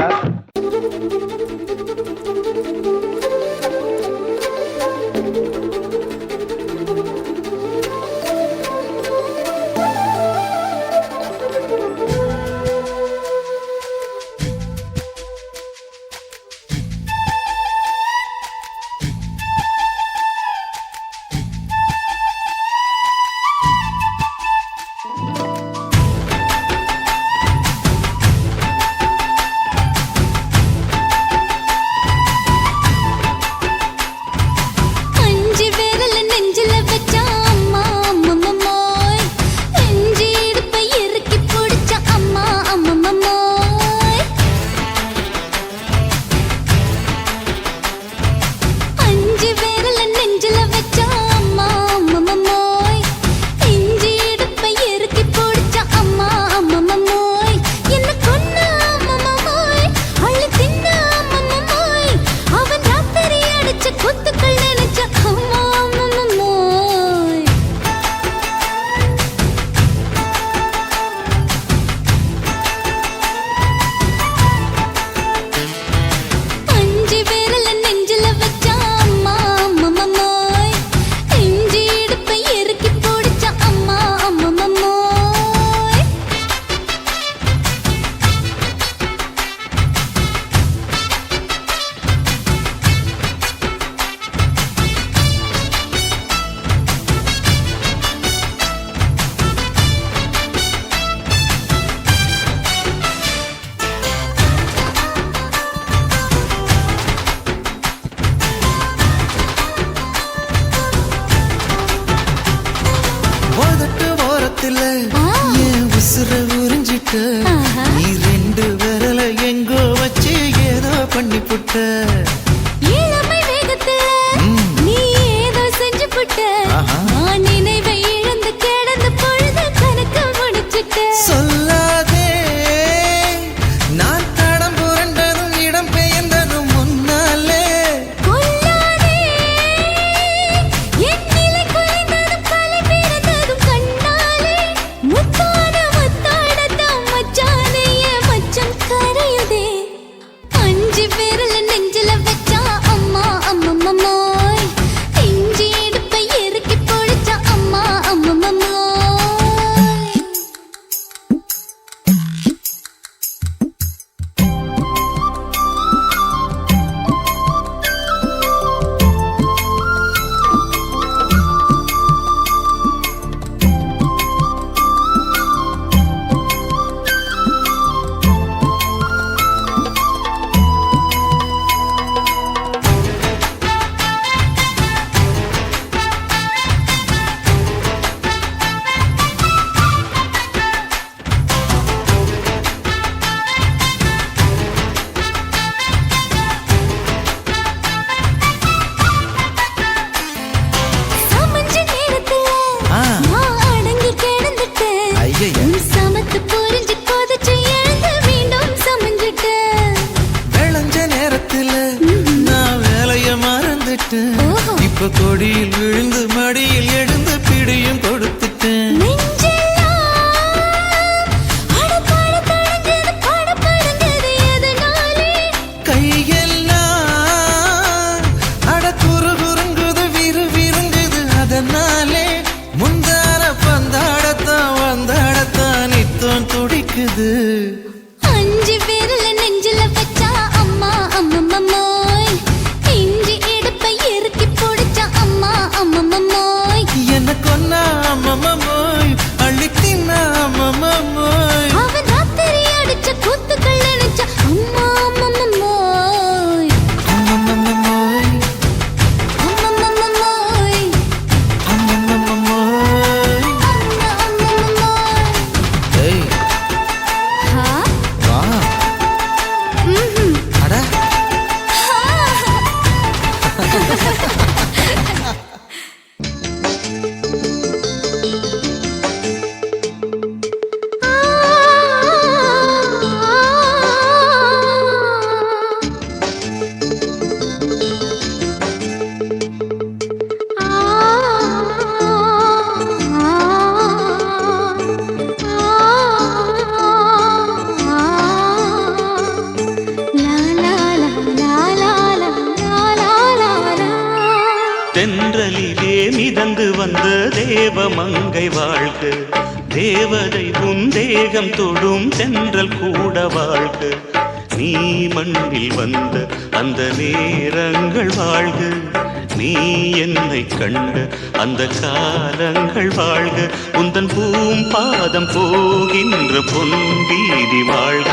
நீ ரெண்டு விரல எங்கோ வச்சு ஏதோ பண்ணி புட்ட இளமை வேகத்துல நீ ஏதோ செஞ்சு புட்ட நான் நினைவை இழந்து கிடந்த பொழுது கணக்கு முடிச்சுட்ட சொல்லாதே நான் தடம் புரண்டதும் இடம் பெயர்ந்ததும் முன்னாலே கொல்லாதே என் நிலை குலைந்ததும் கலை பிறந்ததும் கண்ணாலே முத்தான முத்தாடத்தான் மச்சானே என் மச்சம் கரையுதே அஞ்சு விரல நெஞ்சில வச்சா அம்மா அம்மா அம்மா கொடுத்துட்டேன். இப்ப கொடியில் விழுந்து மடியில் எழுந்து பிடியும் கொடுத்துட்டேன். கையெல்லாம் அட குறுகுறுங்குது விறுவிறுங்குது அதனாலே முந்தான பந்தாடத்தான் வந்தாடத்தான் நித்தம் துடிக்குது. 5 பேர்ல நெஞ்சில வச்சா அம்மா அம்மம்மோய் இஞ்சி எடுப்ப இறுக்கி போடுச்சா அம்மா அம்மம்மோய் என்ன கொன்னா அம்மம்மோய் அள்ளி தின்னா அம்மம்மோய் அவன் ராத்திரி அடிச்ச கூத்துக்கள் நினைச்சா அம்மா அம்மம்மோய் அம்மம்மோய் அம்மம்மோய் அம்மம்மோய். அம்மம்மோய் ஏய் ஹா வா அட தென்றலிலே மிதந்து வந்த தேவமங்கை வாழ்க, தேவதை உன் தேகம் தொடும் தென்றல் கூட வாழ்க. நீ மண்ணில் வந்த அந்த நேரங்கள் வாழ்க, நீ என்னை கண்ட அந்த காலங்கள் வாழ்க. உந்தன் பூம்பாதம் போகின்ற பொன்வீதி வாழ்க.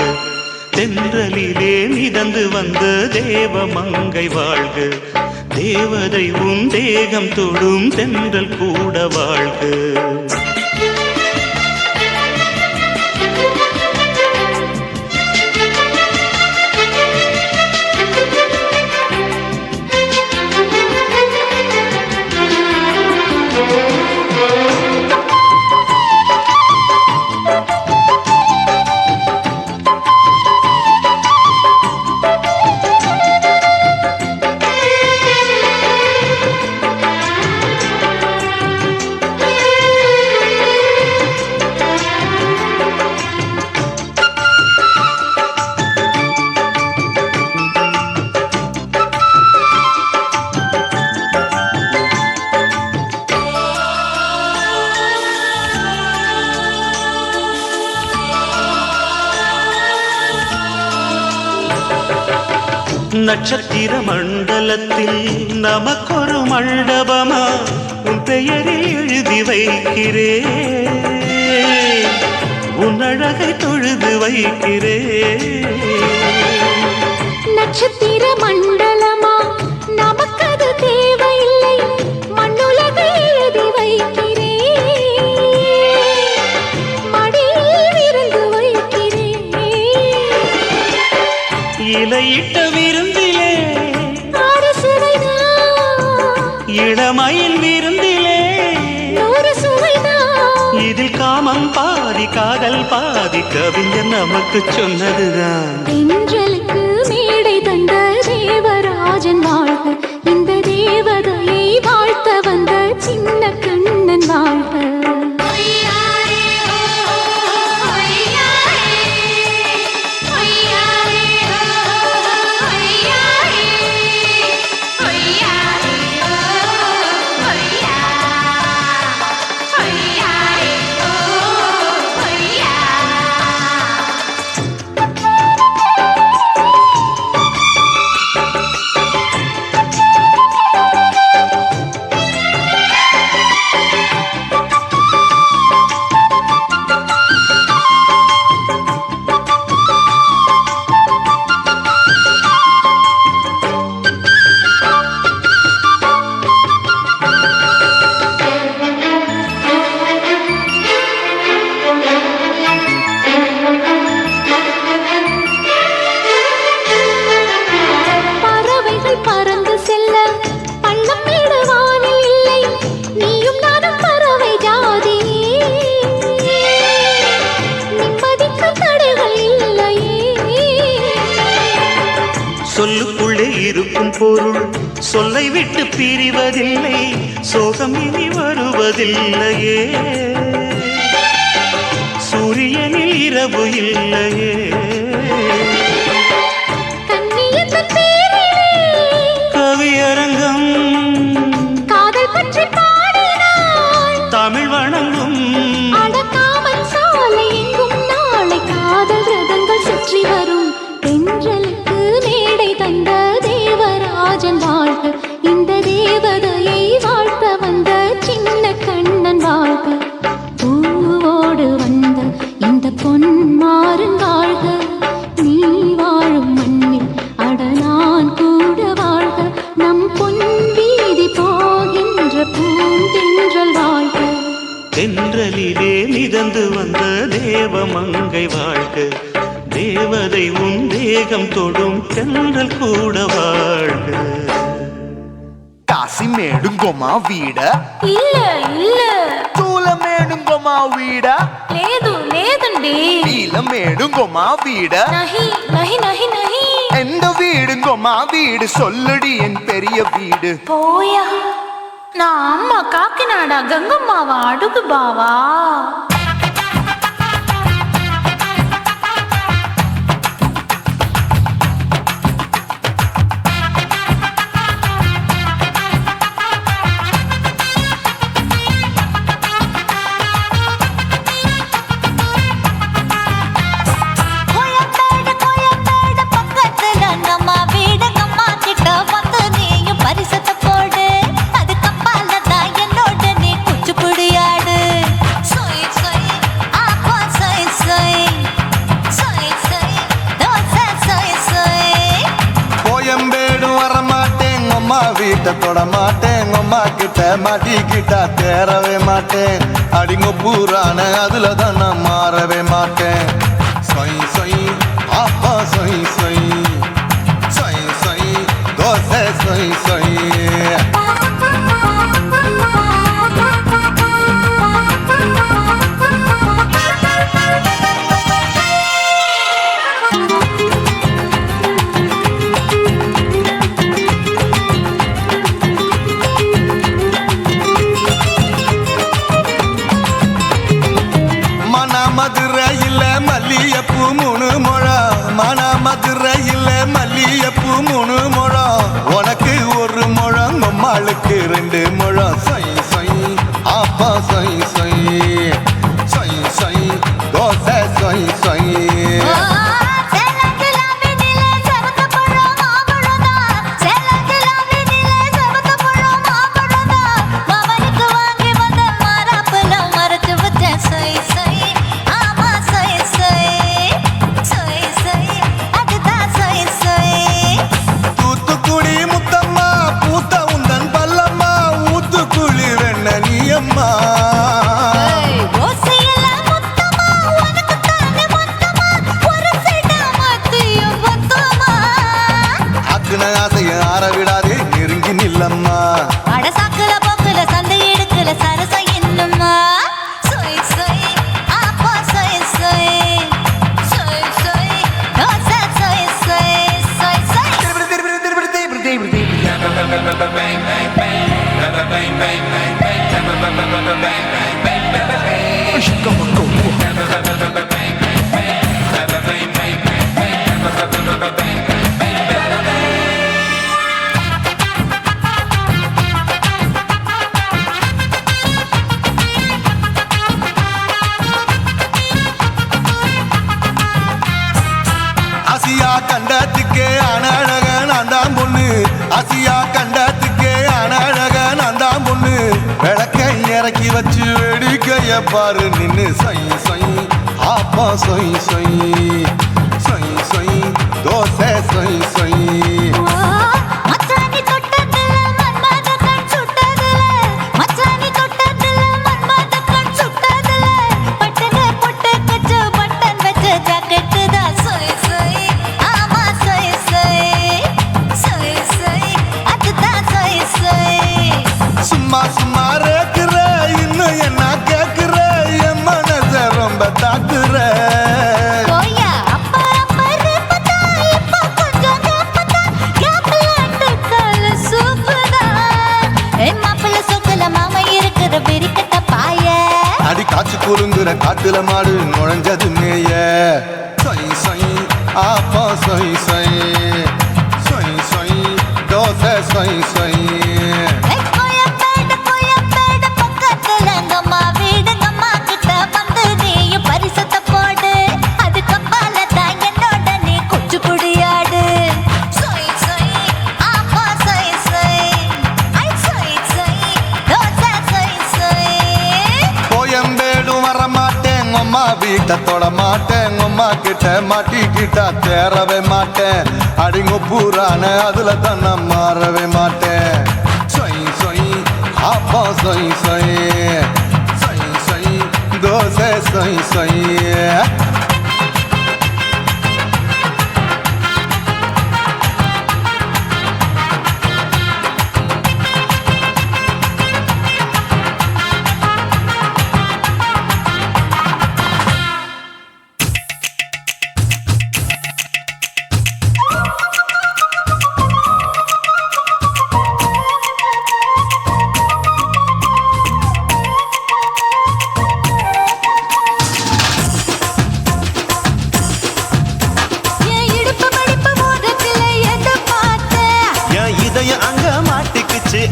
தென்றலிலே மிதந்து வந்த தேவமங்கை வாழ்க, தேவதை உன் தேகம் தொடும் தென்றல் கூட வாழ்க. நட்சத்திர மண்டலத்தில் நமக்கொரு மண்டபமா உன் பெயரில் எழுதி வைக்கிறேன், உன் அழகை தொழுது வைக்கிறேன். நட்சத்திர மண்டலமா நமக்கது தேவையில்லை, மண்ணுலகை எழுதி வைக்கிறேன், மடியில் விருந்து வைக்கிறேன். இலையிட்ட விருந்திலே ஆறு சுவைதான், இளமயில் விருந்திலே 100 சுவைதான். இதில் காமம் பாதி காதல் பாதி கவிஞர் நமக்கு சொன்னதுதான். தென்றலுக்கு மேடை தந்த தேவராஜன் வாழ்க, இந்த தேவதையை வாழ்த்த வந்த சின்ன கண்ணன் வாழ்க. சொல்லுக்குள்ளே இருக்கும் பொருள் சொல்லை விட்டு பிரிவதில்லை, சோகம் இனி வருவதில்லையே. சூரியனில் இரவு இல்லையே. கவியரங்கம் காதல் பற்றி பாடினாள், தமிழ் வணங்கும் அடக்காமல் சாலை எங்கும் நாளை காதல் ரதங்கள் சுற்றி வரும். தென்றலுக்கு மேடை தந்த தேவராஜன் வாழ்க, இந்த தேவதையை வாழ்த்த வந்த சின்ன கண்ணன் வாழ்க. பூவோடு வந்த இந்த பொன்மாறன் வாழ்க, நீ வாழும் மண்ணில் அட நான் கூட வாழ்க. நம் பொன் வீதி போகின்ற பூந்தென்றல் வாழ்க. தென்றலிலே மிதந்து வந்த தேவமங்கை வாழ்க, தேவதை உன் தேகம் தொடும் தென்றல் கூட வாழ்க. కాసి మేడుంగోమా వీడ இல்ல இல்ல తూల మేడుంగోమా వీడ లేదు లేదండి. నీల మేడుంగోమా వీడ நஹி நஹி நஹி நஹி. எந்த வீடுங்கோமா வீடு சொல்லுடி என் பெரிய வீடு. போயா, நான் அம்மா காக்கிநாடா கங்கம்மாவா அடுகு பாவா. வீட்டை தொட மாட்டேன், அம்மா கிட்ட மாட்டிக்கிட்டா தேரவே மாட்டேன். அடிங்க பூரான அதுல தான் நான் மாறவே மாட்டேன். சொய் சொய் ஆப்பா சொய் சொய் சொய் சொய் தோசை சொய் சொய். மதுரையில் மல்லியப்பூ 3 முழம், மன மதுரையில் மல்லியப்பூ 3 முழம். உனக்கு 1 முழம், அம்மாளுக்கு 2 முழம். சொய் சொய் ஆப்பா சொய் சொய் சொய் சொய் தோசை சொய் சொய். விடாதே நெருங்கி நில்லம்மா. அடசாக்குல போக்குல சந்தை எடுக்கல சரச என்னம்மா. சொய் சொய் ஆப்பா சொய் சொய் சொய் சொய் தோசை சொய் சொய் சொய் சொய். ஆசியா கண்டத்துக்கே அனழக நான் தான் பொண்ணு, ஆசியா கண்டத்துக்கே அனழக நான் தான் பொண்ணு. விளக்கை இறக்கி வச்சு வேடிக்கைய பாரு நின்னு. சொய் சொய் ஆப்பா சொய் சொய் சொய் சொய் தோசை சொய் சொய். சும்மா சும்மா ரேக்குற இன்னும் என்ன கேக்குற, என் மனச ரொம்ப தாக்குற. குதிரை காட்டுல மாடு நுழைஞ்சது மேய சொய் சொய் ஆப்பா சொய் சொய் சொய் சொய் தோசை சொய் சொய் வீட்டை தொட மாட்டேன் அம்மா கிட்ட மாட்டிக்கிட்டா தேரவே மாட்டேன் அடிங்க பூரான அதுல தான் நான் மாறவே மாட்டேன் சொய் சொய் ஆப்பா சொய் சொய் சொய் சொய் தோசை சொய் சொய்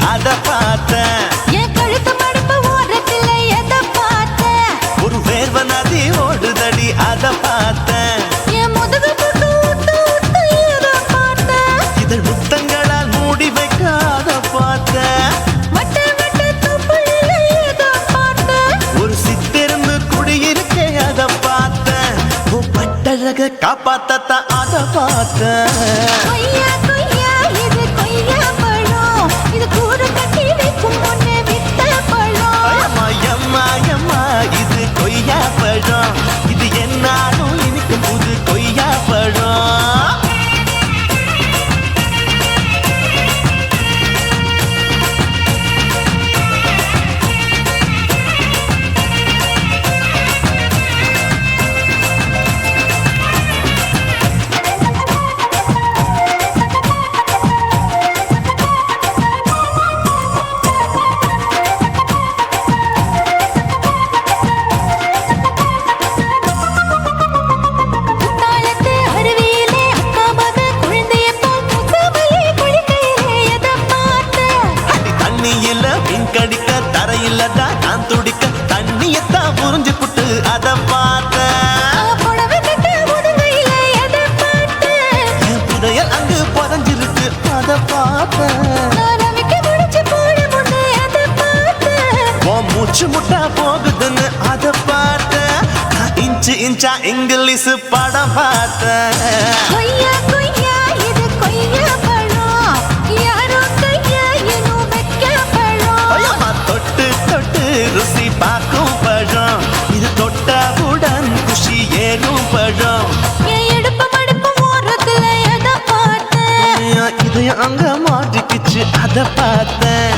அத பார்த்தேன் என் கழுத்து மடுப்பு ஓரத்துல எத பார்த்தேன் ஒரு வேர்வ நதி ஓடுதடி அத பார்த்தேன் என் முதுகு புட்டு ஊத்து ஊத்து எத பார்த்தேன் இதழ் முத்தங்களால் மூடி வைக்க அத பார்த்தேன் வட்ட வட்ட தொப்புளில எத பார்த்தேன் ஒரு சித்திருந்து குடியிருக்கே அத பார்த்தேன் பட்டழக காப்பாத்தத்தான் அத பார்த்தேன் கொய்யா கொய்யா இது கொய்யா பழம் இது கூறு கட்டி வைக்கும் முன்னே விட்ட பழம் அம்மா அம்மா இது கொய்யா பழம் இது என்னாலும் இனிக்கும் புது கொய்யா பழம் கடிக்க தரையில்லடா நான் துடிக்க தண்ணியத்தான் புரிஞ்சு புட்டு அத பார்த்தேன் புதையல் அங்கு புதஞ்சிருக்கு அத பார்த்தேன் மூச்சு முட்டா போகுதுன்னு அத பார்த்தேன் இன்ச்சு இன்ச்சா இங்கிலீஷ் படம் பார்த்தேன் கொய்யா கொய்யா இது கொய்யா பழம் யாரோ கையா எனும் வைக்க பழம் தொட்டு தொட்டு ருசி பார்க்கும் பழம் இது தொட்டாவுடன் குஷி ஏறும் பழம் என் இடுப்பு மடுப்பு ஓரத்துல எத பார்த்தேன் இதையும் அங்க மாட்டிக்கிச்சு அத பார்த்தேன்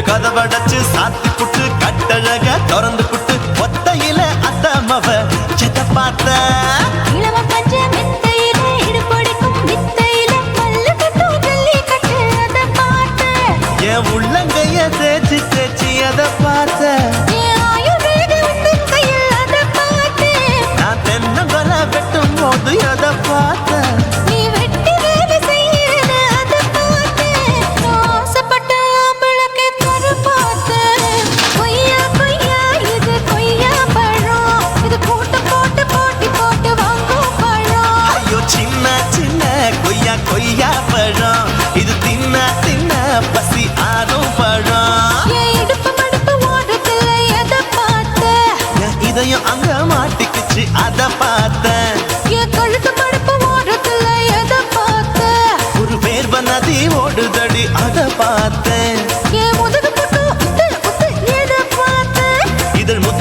கதவடைச்சு சாத்தி புட்டு கட்டழக திறந்து புட்டு ஒத்தையில அத்தமவ செத்த பார்த்த இளவ பஞ்ச மெத்தையில இடுப்படிக்கும் வித்தையில மல்லு கட்டும் ஜல்லி கட்டு அத பார்த்தேன் என் உள்ளங்கைய தேய்ச்சி தேய்ச்சி அத பார்த்த என் ஆயுர்வேத உந்தன் கையில் அத பார்த்தேன் நான் தென்னங்கொலை வெட்டும் போது அத பார்த்த நீ வெட்டி வேலை செய்யறது அத பார்த்தேன் ஆசைப்பட்ட ஆம்பளுக்கு தர பார்த்தேன் கொய்யா கொய்யா இது கொய்யா பழம் இது கூட்ட போட்டு போட்டி போட்டு வாங்கும் பழம் ஐயோ சின்ன சின்ன கொய்யா கொய்யா பழம் இது தின்ன தின்ன பசி ஆறும் பழம் என் இடுப்பு மடுப்பு ஓரத்துல எத பார்த்தேன் என் இதயம் அங்க மாட்டிக்கிச்சு அத பார்த்தேன் என் கழுத்து மடுப்பு ஓரத்துல எத பார்த்தேன் ஒரு வேர்வ நதி ஓடுதடி அத பார்த்தேன் என் முதுகு புட்டு உத்து உத்து எத பார்த்தேன் இதழ் முத்து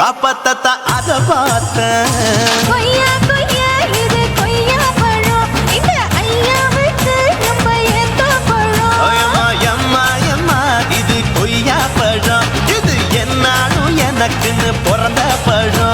காப்பாத்தத்த அத பார்த்தேன். கொய்யா கொய்யா இது கொய்யா பழம் இந்த ஐயாவுக்கு நம்ம ஏத்த பழம். எம்மா எம்மா எம்மா இது கொய்யா பழம், இது என்னாலும் எனக்குன்னு பிறந்த பழம்.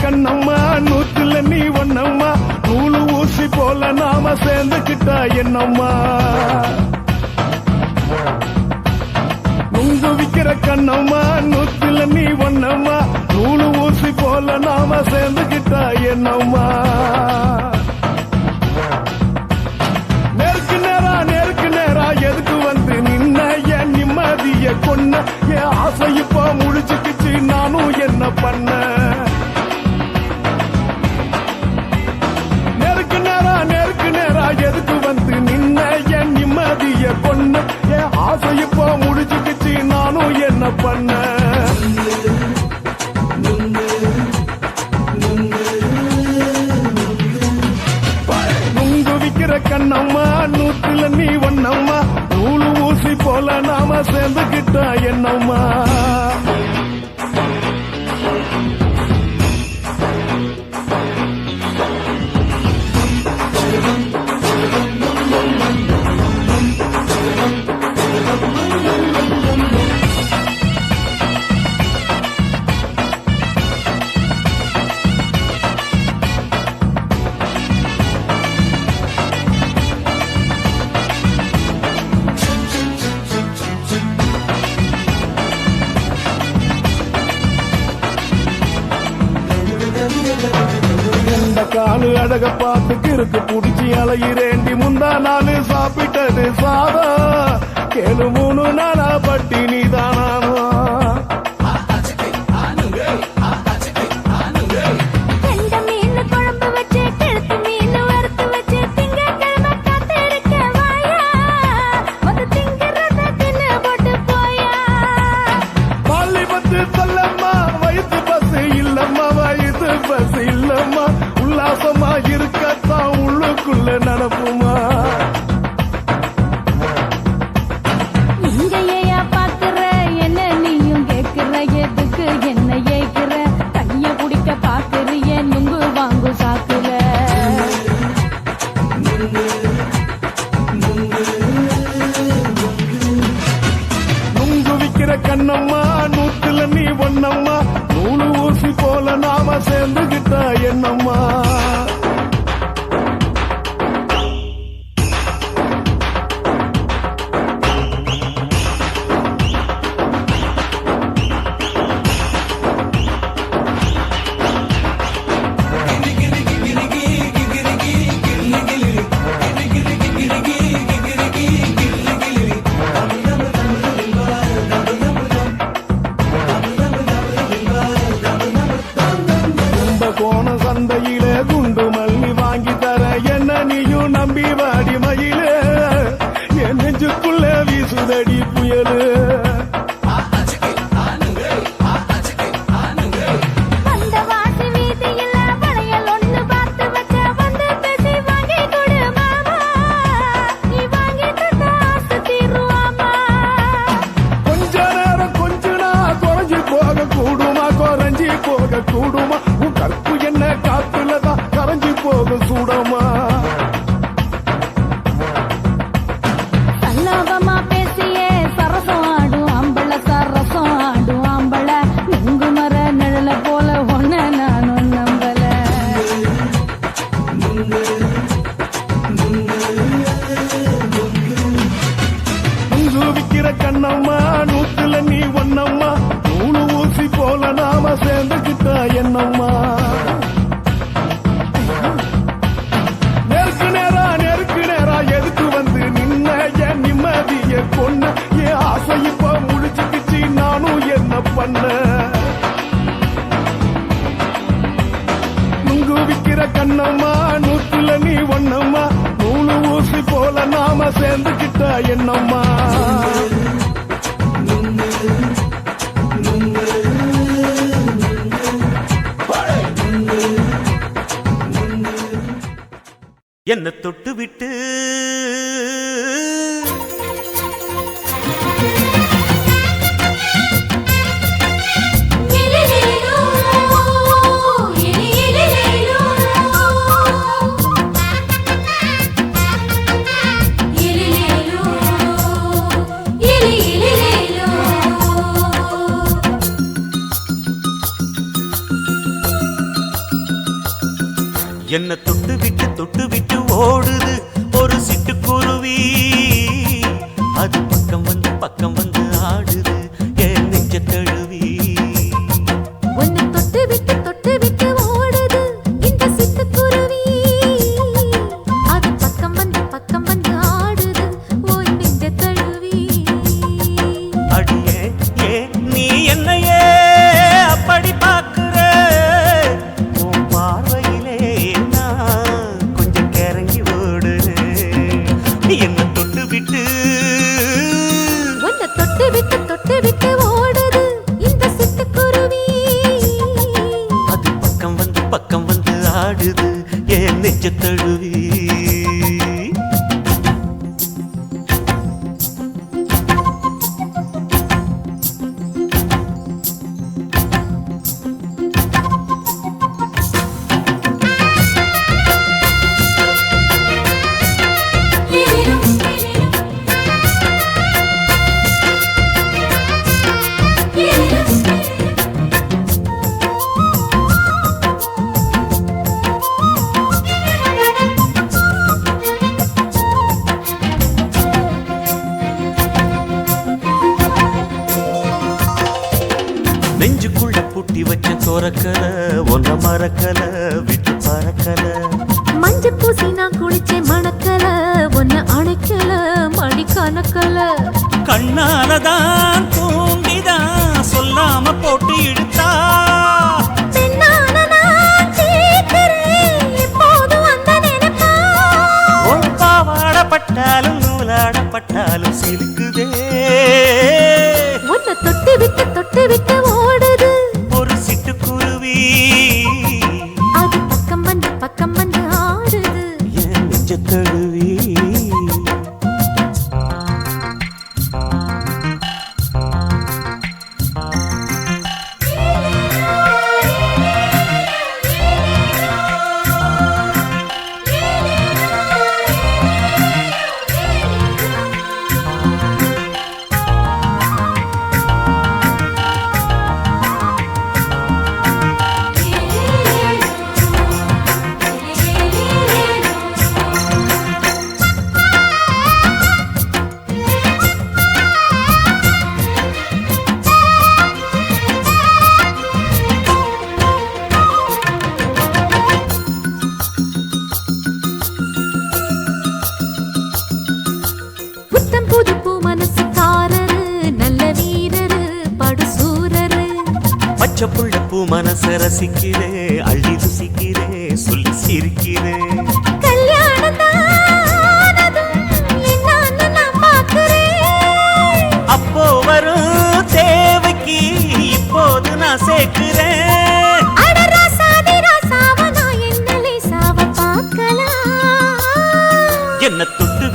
கண்ணம்மா நூத்துல நீ ஒண்ணம்மா நூலு ஊசி போல நாம சேர்ந்துக்கிட்டா என்னம்மா நுங்கு விக்கிற கண்ணம்மா நூத்துல நீ ஒண்ணம்மா நூலு ஊசி போல நாம சேர்ந்துக்கிட்டா என்னம்மா நேருக்கு நேரா எதுக்கு வந்து நின்ன என் நிம்மதிய கொன்ன என் ஆசை இப்போ முடிச்சுக்கிச்சு நானும் என்ன பண்ண எதுக்கு வந்து நின்ன என் நிம்மதிய கொன்ன என் ஆசை இப்போ முடிச்சுக்கிச்சு நானும் என்ன பண்ண நுங்கு விக்கிற கண்ணம்மா நூத்துல நீ ஒண்ணம்மா நூலு ஊசி போல நாம சேர்ந்துக்கிட்டா என்னம்மா காலு அழக பார்த்து கிறுக்கு புடிச்சி அலையிறேண்டி முந்தா நாலு சாப்பிட்டது சாதம் கேளு 3 நாளா பட்டினி தானானோ உல்லாசமா இருக்கத்தான் உள்ளுக்குள்ள நடப்புமா இங்கேயா பாக்குற என்ன நீயும் கேக்குற எதுக்கு என்ன ஏக்குற கைய பிடிக்க பாக்குறிய நுங்கு வாங்கு சாக்குற நுங்கு விக்கிற கண்ணம்மா நூத்துல நீ ஒண்ணம்மா நூலு ஊசி போல நாம சேர்ந்துகிட்டா என்னம்மா சந்தையிலே குண்டு மல்லி வாங்கி தர என்ன நீயும் நம்பி வாடி மயிலே என் நெஞ்சுக்குள்ள வீசுதடி புயலு கொஞ்ச நேரம் கொஞ்சனா குறைஞ்சி போக கூடுமா குறைஞ்சி போக கூடுமா உன் கற்பு என்ன காத்துலதான் கரைஞ்சி போக சூடமா சல்லாபமா பேசியே சரசம் ஆடும் அம்பள சரசம் ஆடும் அம்பள நுங்கு மர நிழல போல ஒன்ன நானும் நம்பல நுங்கு விக்கிற கண்ணம்மா நூத்துல நீ ஒண்ணம்மா நூலு ஊசி போல நாம சேர்ந்துக்கிட்டா என்னம்மா நேருக்கு நேரா எதுக்கு ஊத்துல நீ ஒண்ணம்மா நூலு ஊசி போல நாம சேர்ந்துக்கிட்ட என்னம்மா என்ன தொட்டு விட்டு என்ன தொட்டு விட்டு ஓடுது ஒரு சிட்டுக்குருவி அது பக்கம் வந்து ஆடுது என் நெஞ்ச தழுவி உன்னை தொட்டு விட்டு ஓடுது இந்த சிட்டுக்குருவி அது பக்கம் வந்து ஆடுது ஓய் நெஞ்ச தழுவி அடியே ஏ நீ என்னையே அப்படி பார்க்கிற உன் பார்வையிலே நான் கொஞ்சம் கிறங்கி ஓடுறேன் என்ன தொட்டு விட்டு உன்னை தொட்டு விட்டு ஓடுது இந்த சிட்டுக்குருவி அது பக்கம் வந்து ஆடுது என் நெஞ்ச தழுவி நெஞ்சுக்குள்ள பூட்டி வச்ச தோரக்கல ஒன்ன மறக்கல விட்டு பறக்கல மஞ்ச பூசி நான் குளிச்சேன் மணக்கல ஒன்ன அணைக்கல மடி கணக்கல கண்ணாலதான் தூங்கிதான் சொல்லாம போட்டு இழுத்தா உன் பாவாடப்பட்டாலும் நூலாடப்பட்டாலும் சிலுக்குதே உன்னை தொட்டு விட்டு ஓடுது ஒரு சிட்டுக்குருவி அது பக்கம் வந்து ஆடுது என் நெஞ்ச தழுவி புத்தம் புது பூ மனசுக்காரரு நல்ல வீரரு படுசூரரு பச்சை புள்ள பூ மனச ரசிக்கிறே அள்ளி ருசிக்கிறே சொல்லி சிரிக்கிறே கல்யாணம் என்னன்னு நான் பார்க்கிறேன் அப்போ வரும் தேவைக்கு இப்போது நான் சேர்க்கிறேன் அட ராசாதி ராசாவ நான் என்ன லேசாவ பார்க்கலாம் என்ன தொட்டு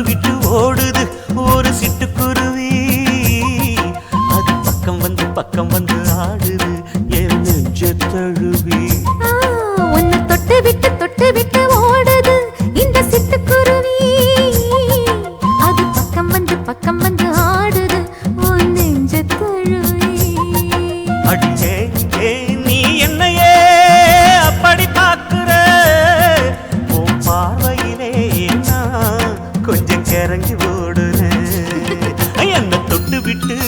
விட்டு ஓடுது ஒரு சிட்டுக்குருவி அது பக்கம் வந்து ஆடுது என் நெஞ்ச தழுவி உன்னை தொட்டு விட்டு ஓடுது இந்த சிட்டுக்குருவி அது பக்கம் வந்து ஆடுது உன் நெஞ்ச தழுவி அடியே ஏ நீ என்னையே அப்படி பார்க்கிற உன் பார்வையிலே நான் கொஞ்சம் கிறங்கி ஓடுறேன் என்ன தொட்டு விட்டு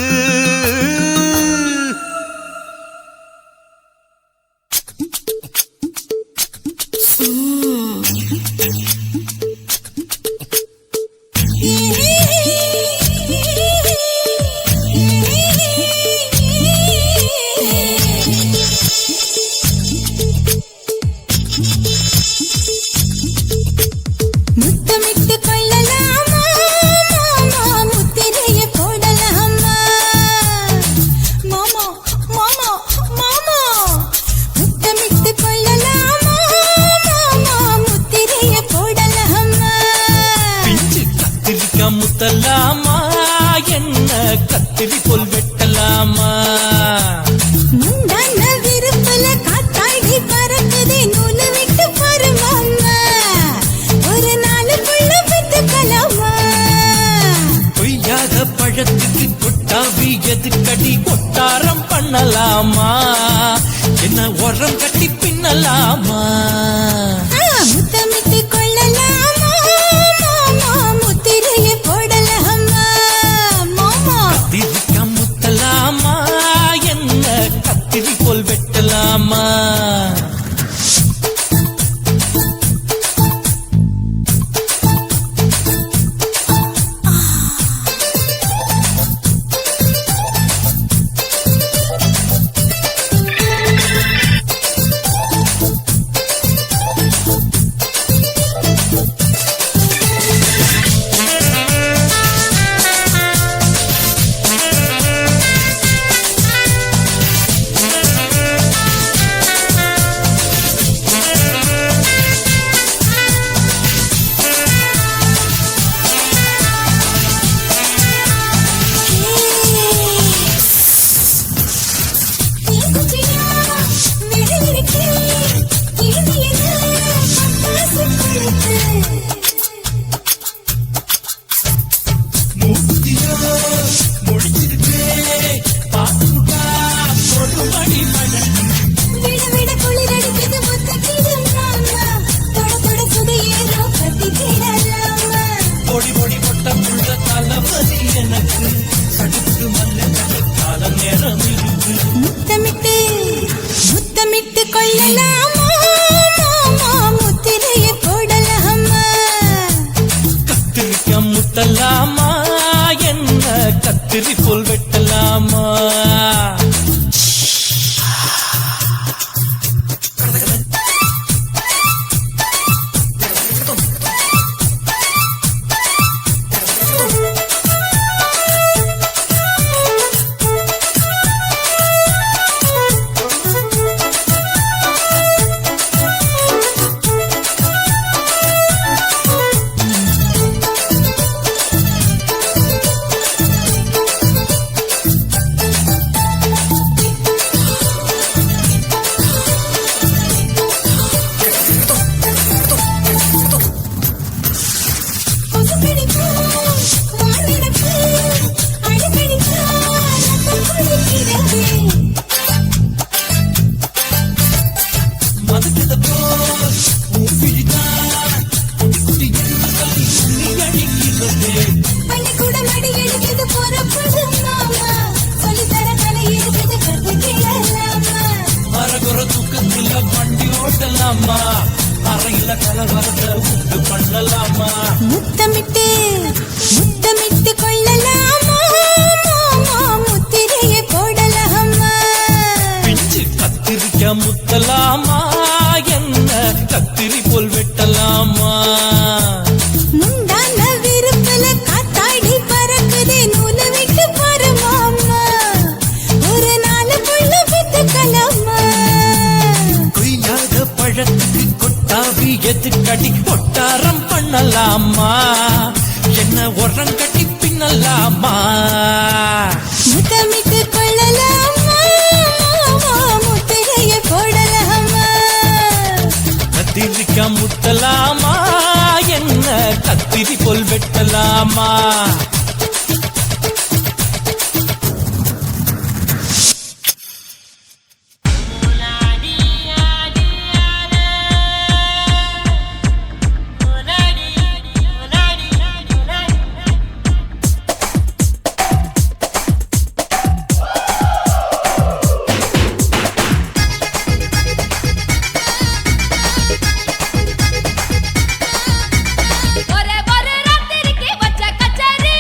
உரம் கட்டி பின்னலாமா முத்தமிட்டு கொள்ளலாமா மாமா முத்திரையை போடலாமா மாமா கத்திரிக்கா முத்தலாமா என்ன கத்திரி போல் வெட்டலாமா முத்தமிட்டு முத்தமிட்டு கொள்ளலாமா மாமா முத்திரையை போடலாமா கத்திரிக்கா முத்தலாமா என்ன கத்திரி போல் வெட்டலாமா அறையில கலவரத்தை உண்டு பண்ணலாமா முத்தமிட்டு முத்தமிட்டு கொள்ளலாமா மாமா முத்திரையை போடலாமா பிஞ்சு கத்திரிக்கா முத்தலாமா என்ன கத்திரி போல் வெட்டலாமா முந்தான விருப்பல காத்தாடி பறக்குதே நூலை விட்டு பாரு மாமா ஒரு நாள் புள்ள வித்துக்கலாமா கொய்யாத பழத்துக்கு கொட்டாவி எதுக்கடி கொட்டாரம் பண்ணலாமா என்ன உரம் கட்டி பின்னலாமா முத்தமிட்டு கொள்ளலாமா மாமா முத்திரையை போடலாமா கத்திரிக்கா முத்தலாமா என்ன கத்திரி போல் வெட்டலாமா ஒரே ஒரு ராத்திரிக்கு வச்ச கச்சேரி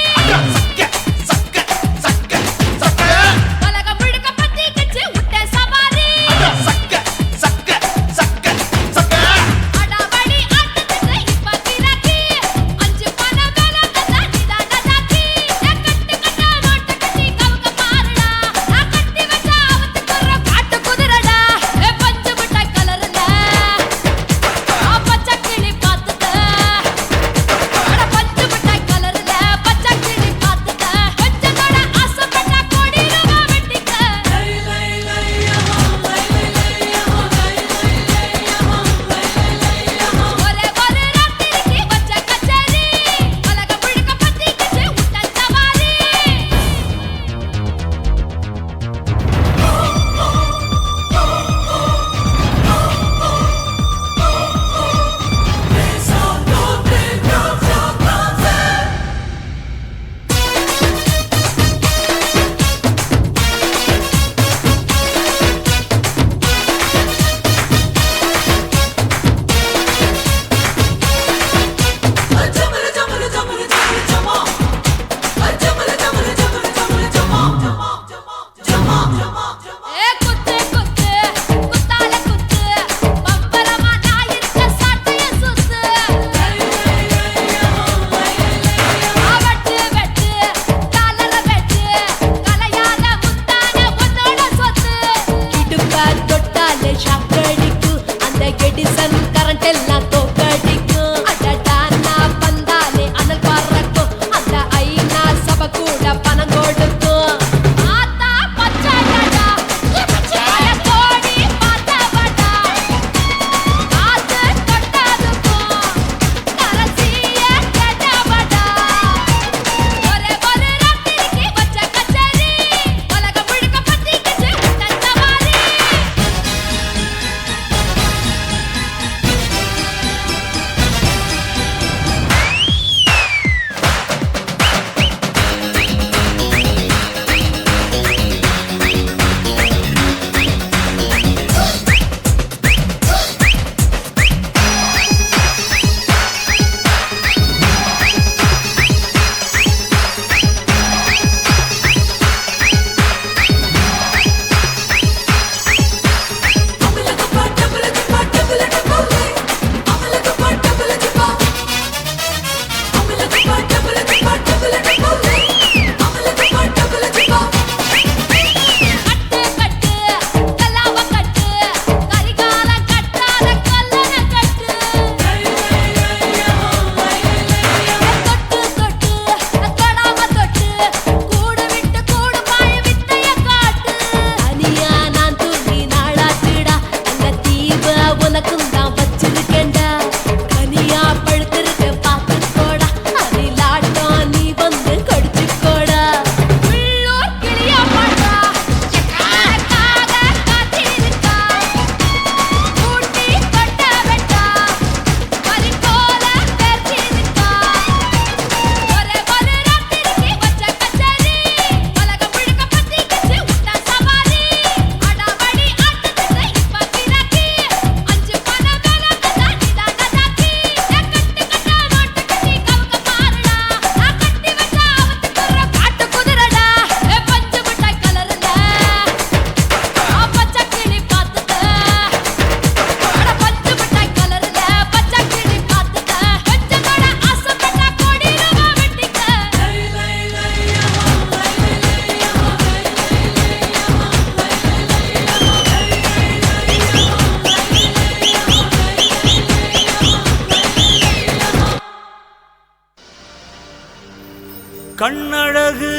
கண்ணழகு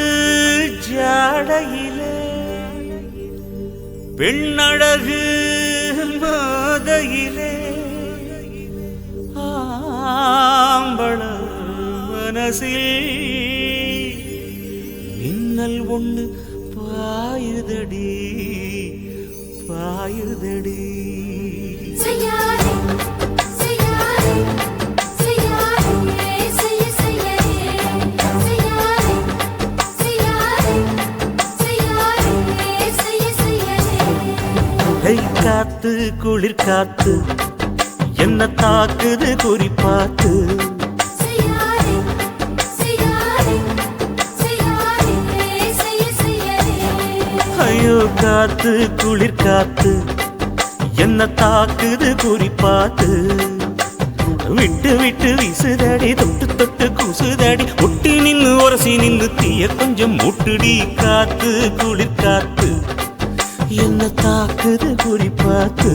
ஜாடையிலே பெண்ணழகு மாதையிலே ஆம்பள மனசில் மின்னல் ஒண்ணு பாயுதடி பாயுதடி காத்து குளிர் காத்து என்ன தாக்குது குறிப்பாத்து ஐயோ காத்து குளிர் காத்து என்ன தாக்குது குறிப்பாத்து விட்டு விட்டு வீசுதடி தொட்டு தொட்டு கூசுதடி ஒட்டி நின்னு உரசி நின்னு தீய கொஞ்சம் மூட்டுடி காத்து குளிர் காத்து என்ன தாக்குது குறிப்பாத்து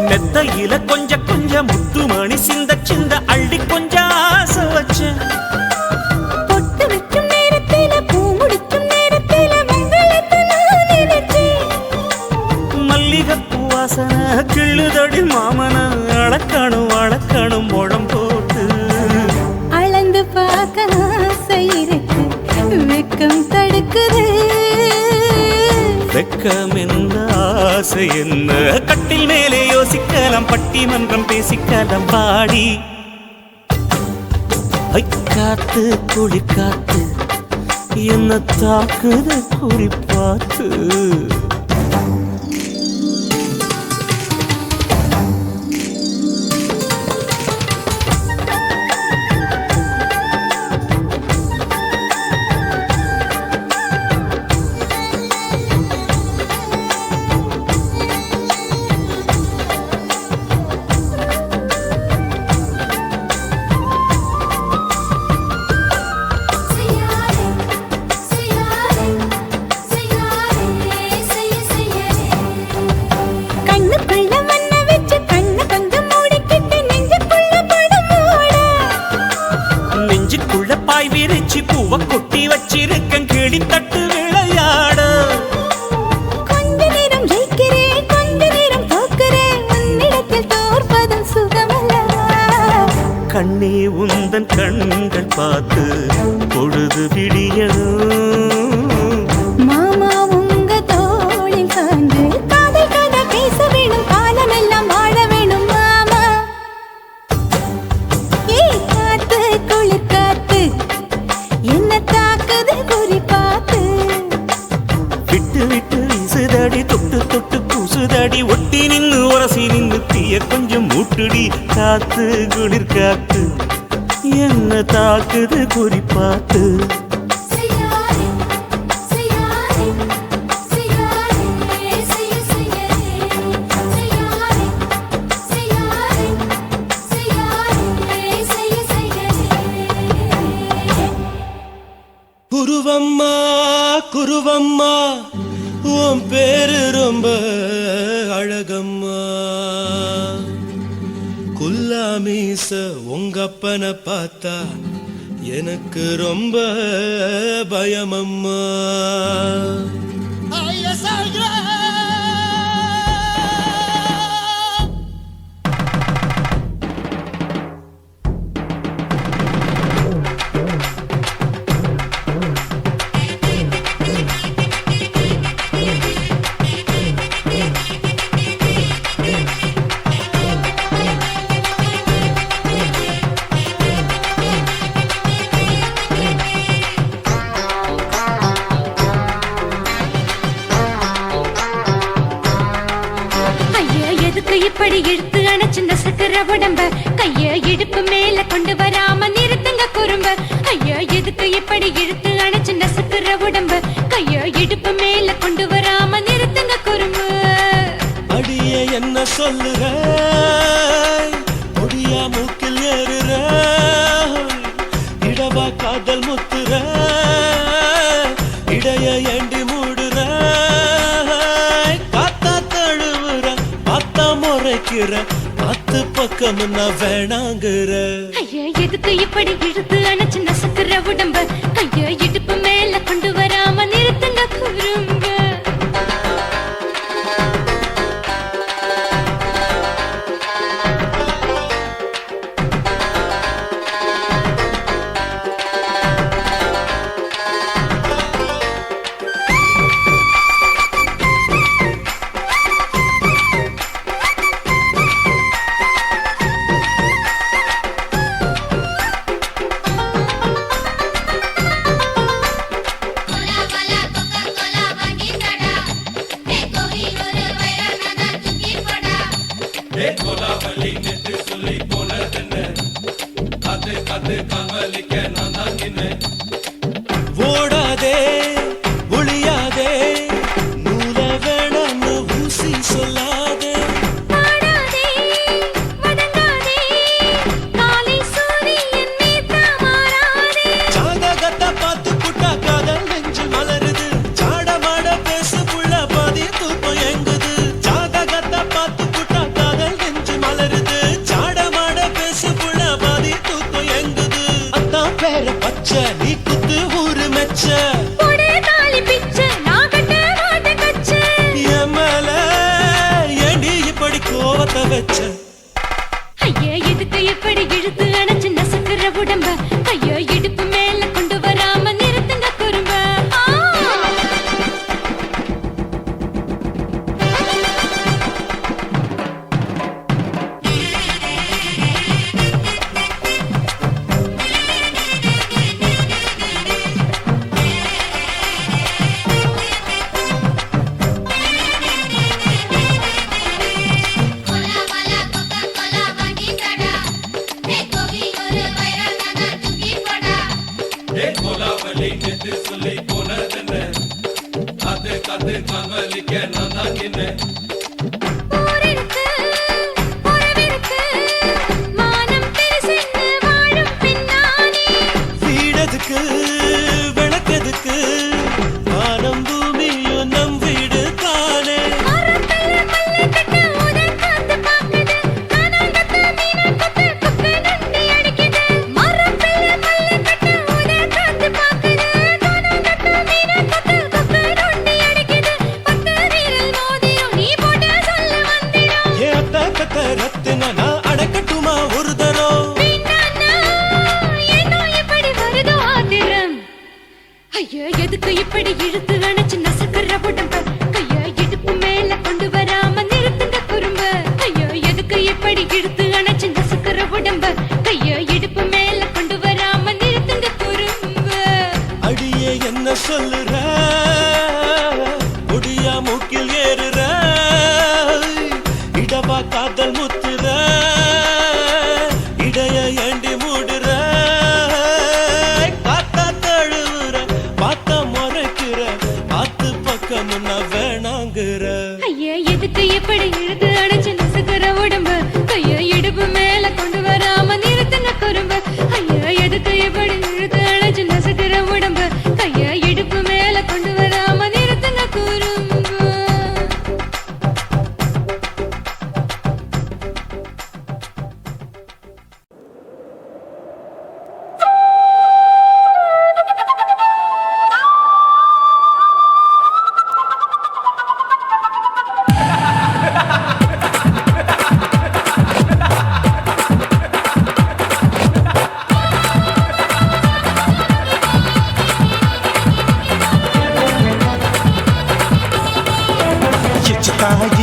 மெத்தையில கொஞ்ச கொஞ்ச முத்துமணி சிந்த சிந்த அள்ளி கொஞ்ச ஆசை வச்ச பொட்டு வைக்கும் நேரத்தில பூ முடிக்கும் நேரத்தில மங்களத்தை நான் நினைச்சேன் மல்லிகைப்பூ வாசனை கிள்ளுதடி மாமன அளக்கணும் அளக்கணும் முழம் போட்டு அளந்து பார்க்க ஆசை இருக்கு வெக்கம் தடுக்குது வெக்கம் என்ன ஆசை என்ன கட்டில் மேலே யோசிக்கலாம் பட்டிமன்றம் பேசிக்கலாம் பாடி காத்து குளிர் காத்து என்ன தாக்குது குறிப்பாத்து பாய் விரிச்சி பூவ கொட்டி வச்சிருக்கன் கிளி தட்டு விளையாட கொஞ்ச நேரம் ஜெயிக்கிறேன் கொஞ்ச நேரம் தோக்கிறேன் உன்னிடத்தில் தோற்பதும் சுகமல்லவா கண்ணே உந்தன் கண்கள் பார்த்து பொழுது விடியணும் மாமா உங்க தோளில் சார்ந்து காதல் கதை பேச வேணும் காலமெல்லாம் வாழ வேணும் மாமா ஏ காத்து குளிர் காத்து என்ன தாக்குது குறிப்பாத்து விட்டு விட்டு வீசுதடி தொட்டு தொட்டு கூசுதடி ஒட்டி நின்னு உரசி நின்னு தீய கொஞ்சம் மூட்டுடி காத்து குளிர் காத்து என்ன தாக்குது குறிப்பாத்து குருவம்மா குருவம்மா உன் பேரு ரொம்ப அழகம்மா குல்லாமீச உங்க அப்பனை பார்த்தா எனக்கு ரொம்ப பயமம்மா எதுக்கு இப்படி இழுத்து அணைச்சு நசுக்கிற உடம்ப கைய இடுப்பு மேல கொண்டு வராம நிறுத்துங்க குறும்ப ஐயா எதுக்கு இப்படி இழுத்து அணைச்சு நசுக்கிற உடம்ப கைய இடுப்பு மேல கொண்டு வராம நிறுத்துங்க குறும்பு அடியே என்ன சொல்லுற முடியா மூக்கில் ஏறுற இடவா காதல் முத்துற இடைய ஏண்டி மூடுற காத்தா தழுவுற பார்த்தா முறைக்கிற பத்து பக்கம் நான் வேணாங்குற ஐயா எதுக்கு இப்படி இழுத்து அணைச்சு நசுக்கிற உடம்ப கைய இடுப்பு மேல கொண்டு வராம நிறுத்துங்க குறும்ப ஓடாதே ஒளியாதே நூல வேணான்னு ஊசி சொல்லாதே பாடாதே வதங்காதே காலை சூரியன் மீத மாறாதே ஜாதகத்தை பார்த்து புட்டா காதல் நெஞ்சு மலருது சாடமாட பேசு புள்ள பாதி தூக்கம் எங்குது ஜாதகத்தை பார்த்து புட்டா காதல் நெஞ்சு மலருது சாடமாட பேசு புள்ள பாதி தூக்கம் எங்குது அத்தான் பேர பச்சை நீ குத்து ஊரு மெச்ச போடே தாலி பிச்சை நான் கட்ட மாட்டேன் கச்சை என் மேல ஏண்டி இப்படி கோவத்தை வச்ச ஐயா எதுக்கு இப்படி இழுத்து அணைச்சு நசுக்கிற உடம்ப கைய இடுப்பு மேல கொண்டு வராம நிறுத்துங்க குறும்ப ஊரிருக்கு உறவிருக்கு மானம் பெருசென்று வாழும் பின்னானே வீடதுக்கு விளக்கதுக்கு வானம் பூமியும் நம் வீடு தானே மரத்துல மல்லி கட்ட உதன் காத்து பாக்குது கானாங்கத்து மீனாங்கத்து குக்கு நண்டி அடிக்குது மரத்துல மல்லி கட்ட உதன் காத்து பாக்குது கானாங்கத்து மீனாங்கத்து குக்கு நண்டி அடிக்குது பத்து வீரல் மோதிரும் நீ போட்ட சொல்ல வந்திடும் ஏ அத்த கத்த ரத்தின நான் அடக்கட்டுமா ஒரு தரம் வீணானா ஏனோ இப்படி வருதோ ஆத்திரம் ஐயா எதுக்கு இப்படி இழுத்து அணைச்சு நசுக்கிற உடம்ப கையா இடுப்பு மேல கொண்டு வராம நிறுத்துங்க குறும்ப ஐயா எதுக்கு இப்படி இழுத்து அணைச்சு நசுக்கிற உடம்ப கையா இடுப்பு மேல கொண்டு வராம நிறுத்துங்க குறும்ப அடியே என்ன சொல்லுற முடியா மூக்கில் ஏறுற இடவா காதல் முத்துற இடைய ஏண்டி மூடுற காத்தா தழுவுற பார்த்த முறைக்கிற பார்த்து பக்கம் நான் வேணாங்குற ஐயா எதுக்கு இப்படி இழுத்து அணைச்சு நசுக்கிற உடம்ப கையா இடுப்பு மேல கொண்டு வராம நிறுத்துங்க குறும்ப ஐயா எதுக்கு இப்படி இழுத்து அணைச்சு நசுக்கிற உடம்ப கையா இடுப்பு மேல கொண்டு வராம நிறுத்துங்க குறும்ப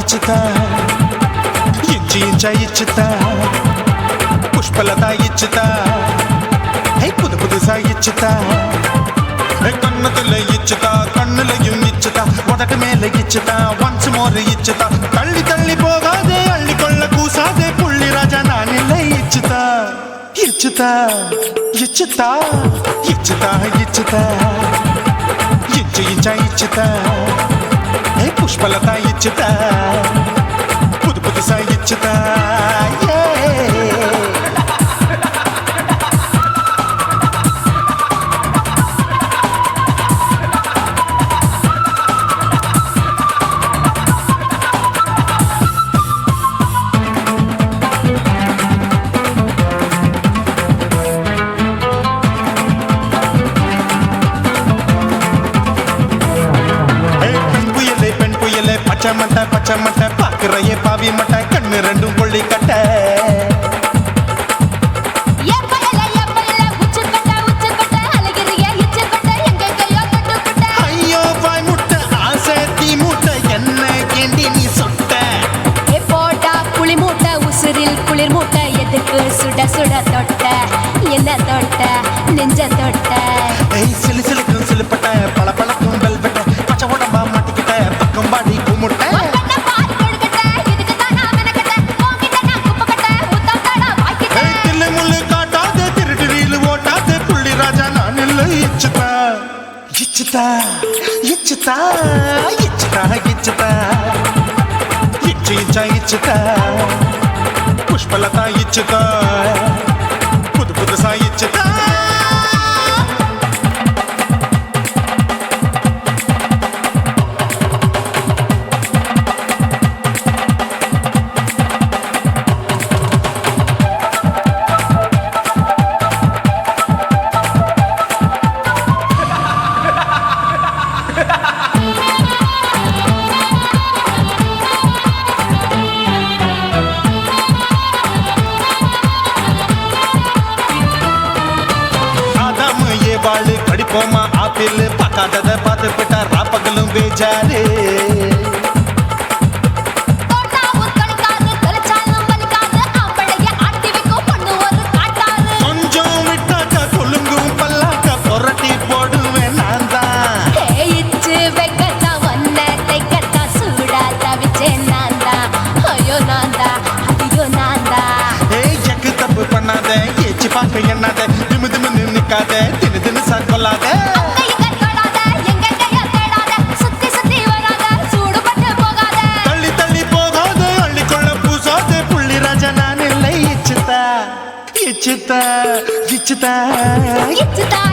ఇచ్చుతా ఇంచి ఇంచా ఇచ్చుతా పుష్పలత ఇచ్చుతా புது புதுசா இச்சுதா கண்ணத்துல இச்சுதா கண்ணுலையும் இச்சுதா உதட்டு மேல இச்சுதா ஒன்ஸ் மோர் இச்சுதா தள்ளி தள்ளி போகாதே அள்ளி இச்சுதா இச்சுதா இச்சுதா இச்சுதா இச்சு இச்சா இச்சுதா புஷ்பலதா இச்சுதா புது புதுசா இச்சுதா பச்சை மட்டை பாக்குறையே பாவி மட்டை கண்ணு ரெண்டும் கொள்ளி கட்ட ஐயோ வாய் முட்டை ஆசை தீ முட்டை என்ன கேண்டி நீ சொட்ட போட்டா புளி மூட்டை உசுரில் குளிர் மூட்டை எதுக்கு சுட சுட தொட்ட என்ன தொட்ட நெஞ்ச தொட்ட சிலு சிலுக்கும் சிலுப்பட்ட பல பழக்கும் வெல்வெட்ட பச்சை உடம்பா மாட்டிக்கிட்ட பக்கம் பாடி குமுட்ட இச்சுதா இச்சுதா இச்சுதா இச்சுதா இச்சு இச்சா இச்சுதா புஷ்பலதா இச்சுதா புது புதுசா இச்சுதா வாழு கடிப்போமா ஆப்பிள் பார்க்காதத பார்த்து விட்டா ராப்பகலும் பேச்சாரு கொஞ்சம் விட்டாக்க கொலுங்கும் பல்லாக்க புரட்டி போடுவேன் நான் தான் எக்கு தப்பு பண்ணாத ஏச்சு பார்க்க எண்ணாத திமு திமுன்னு நிக்காத தினு தினு சாக்கொள்ளாத தள்ளி தள்ளி போகாத அள்ளிக்கொள்ள பூசாத புள்ளி ராஜா நான் இல்லை இச்சுதா இச்சுதா இச்சுதா இச்சுதா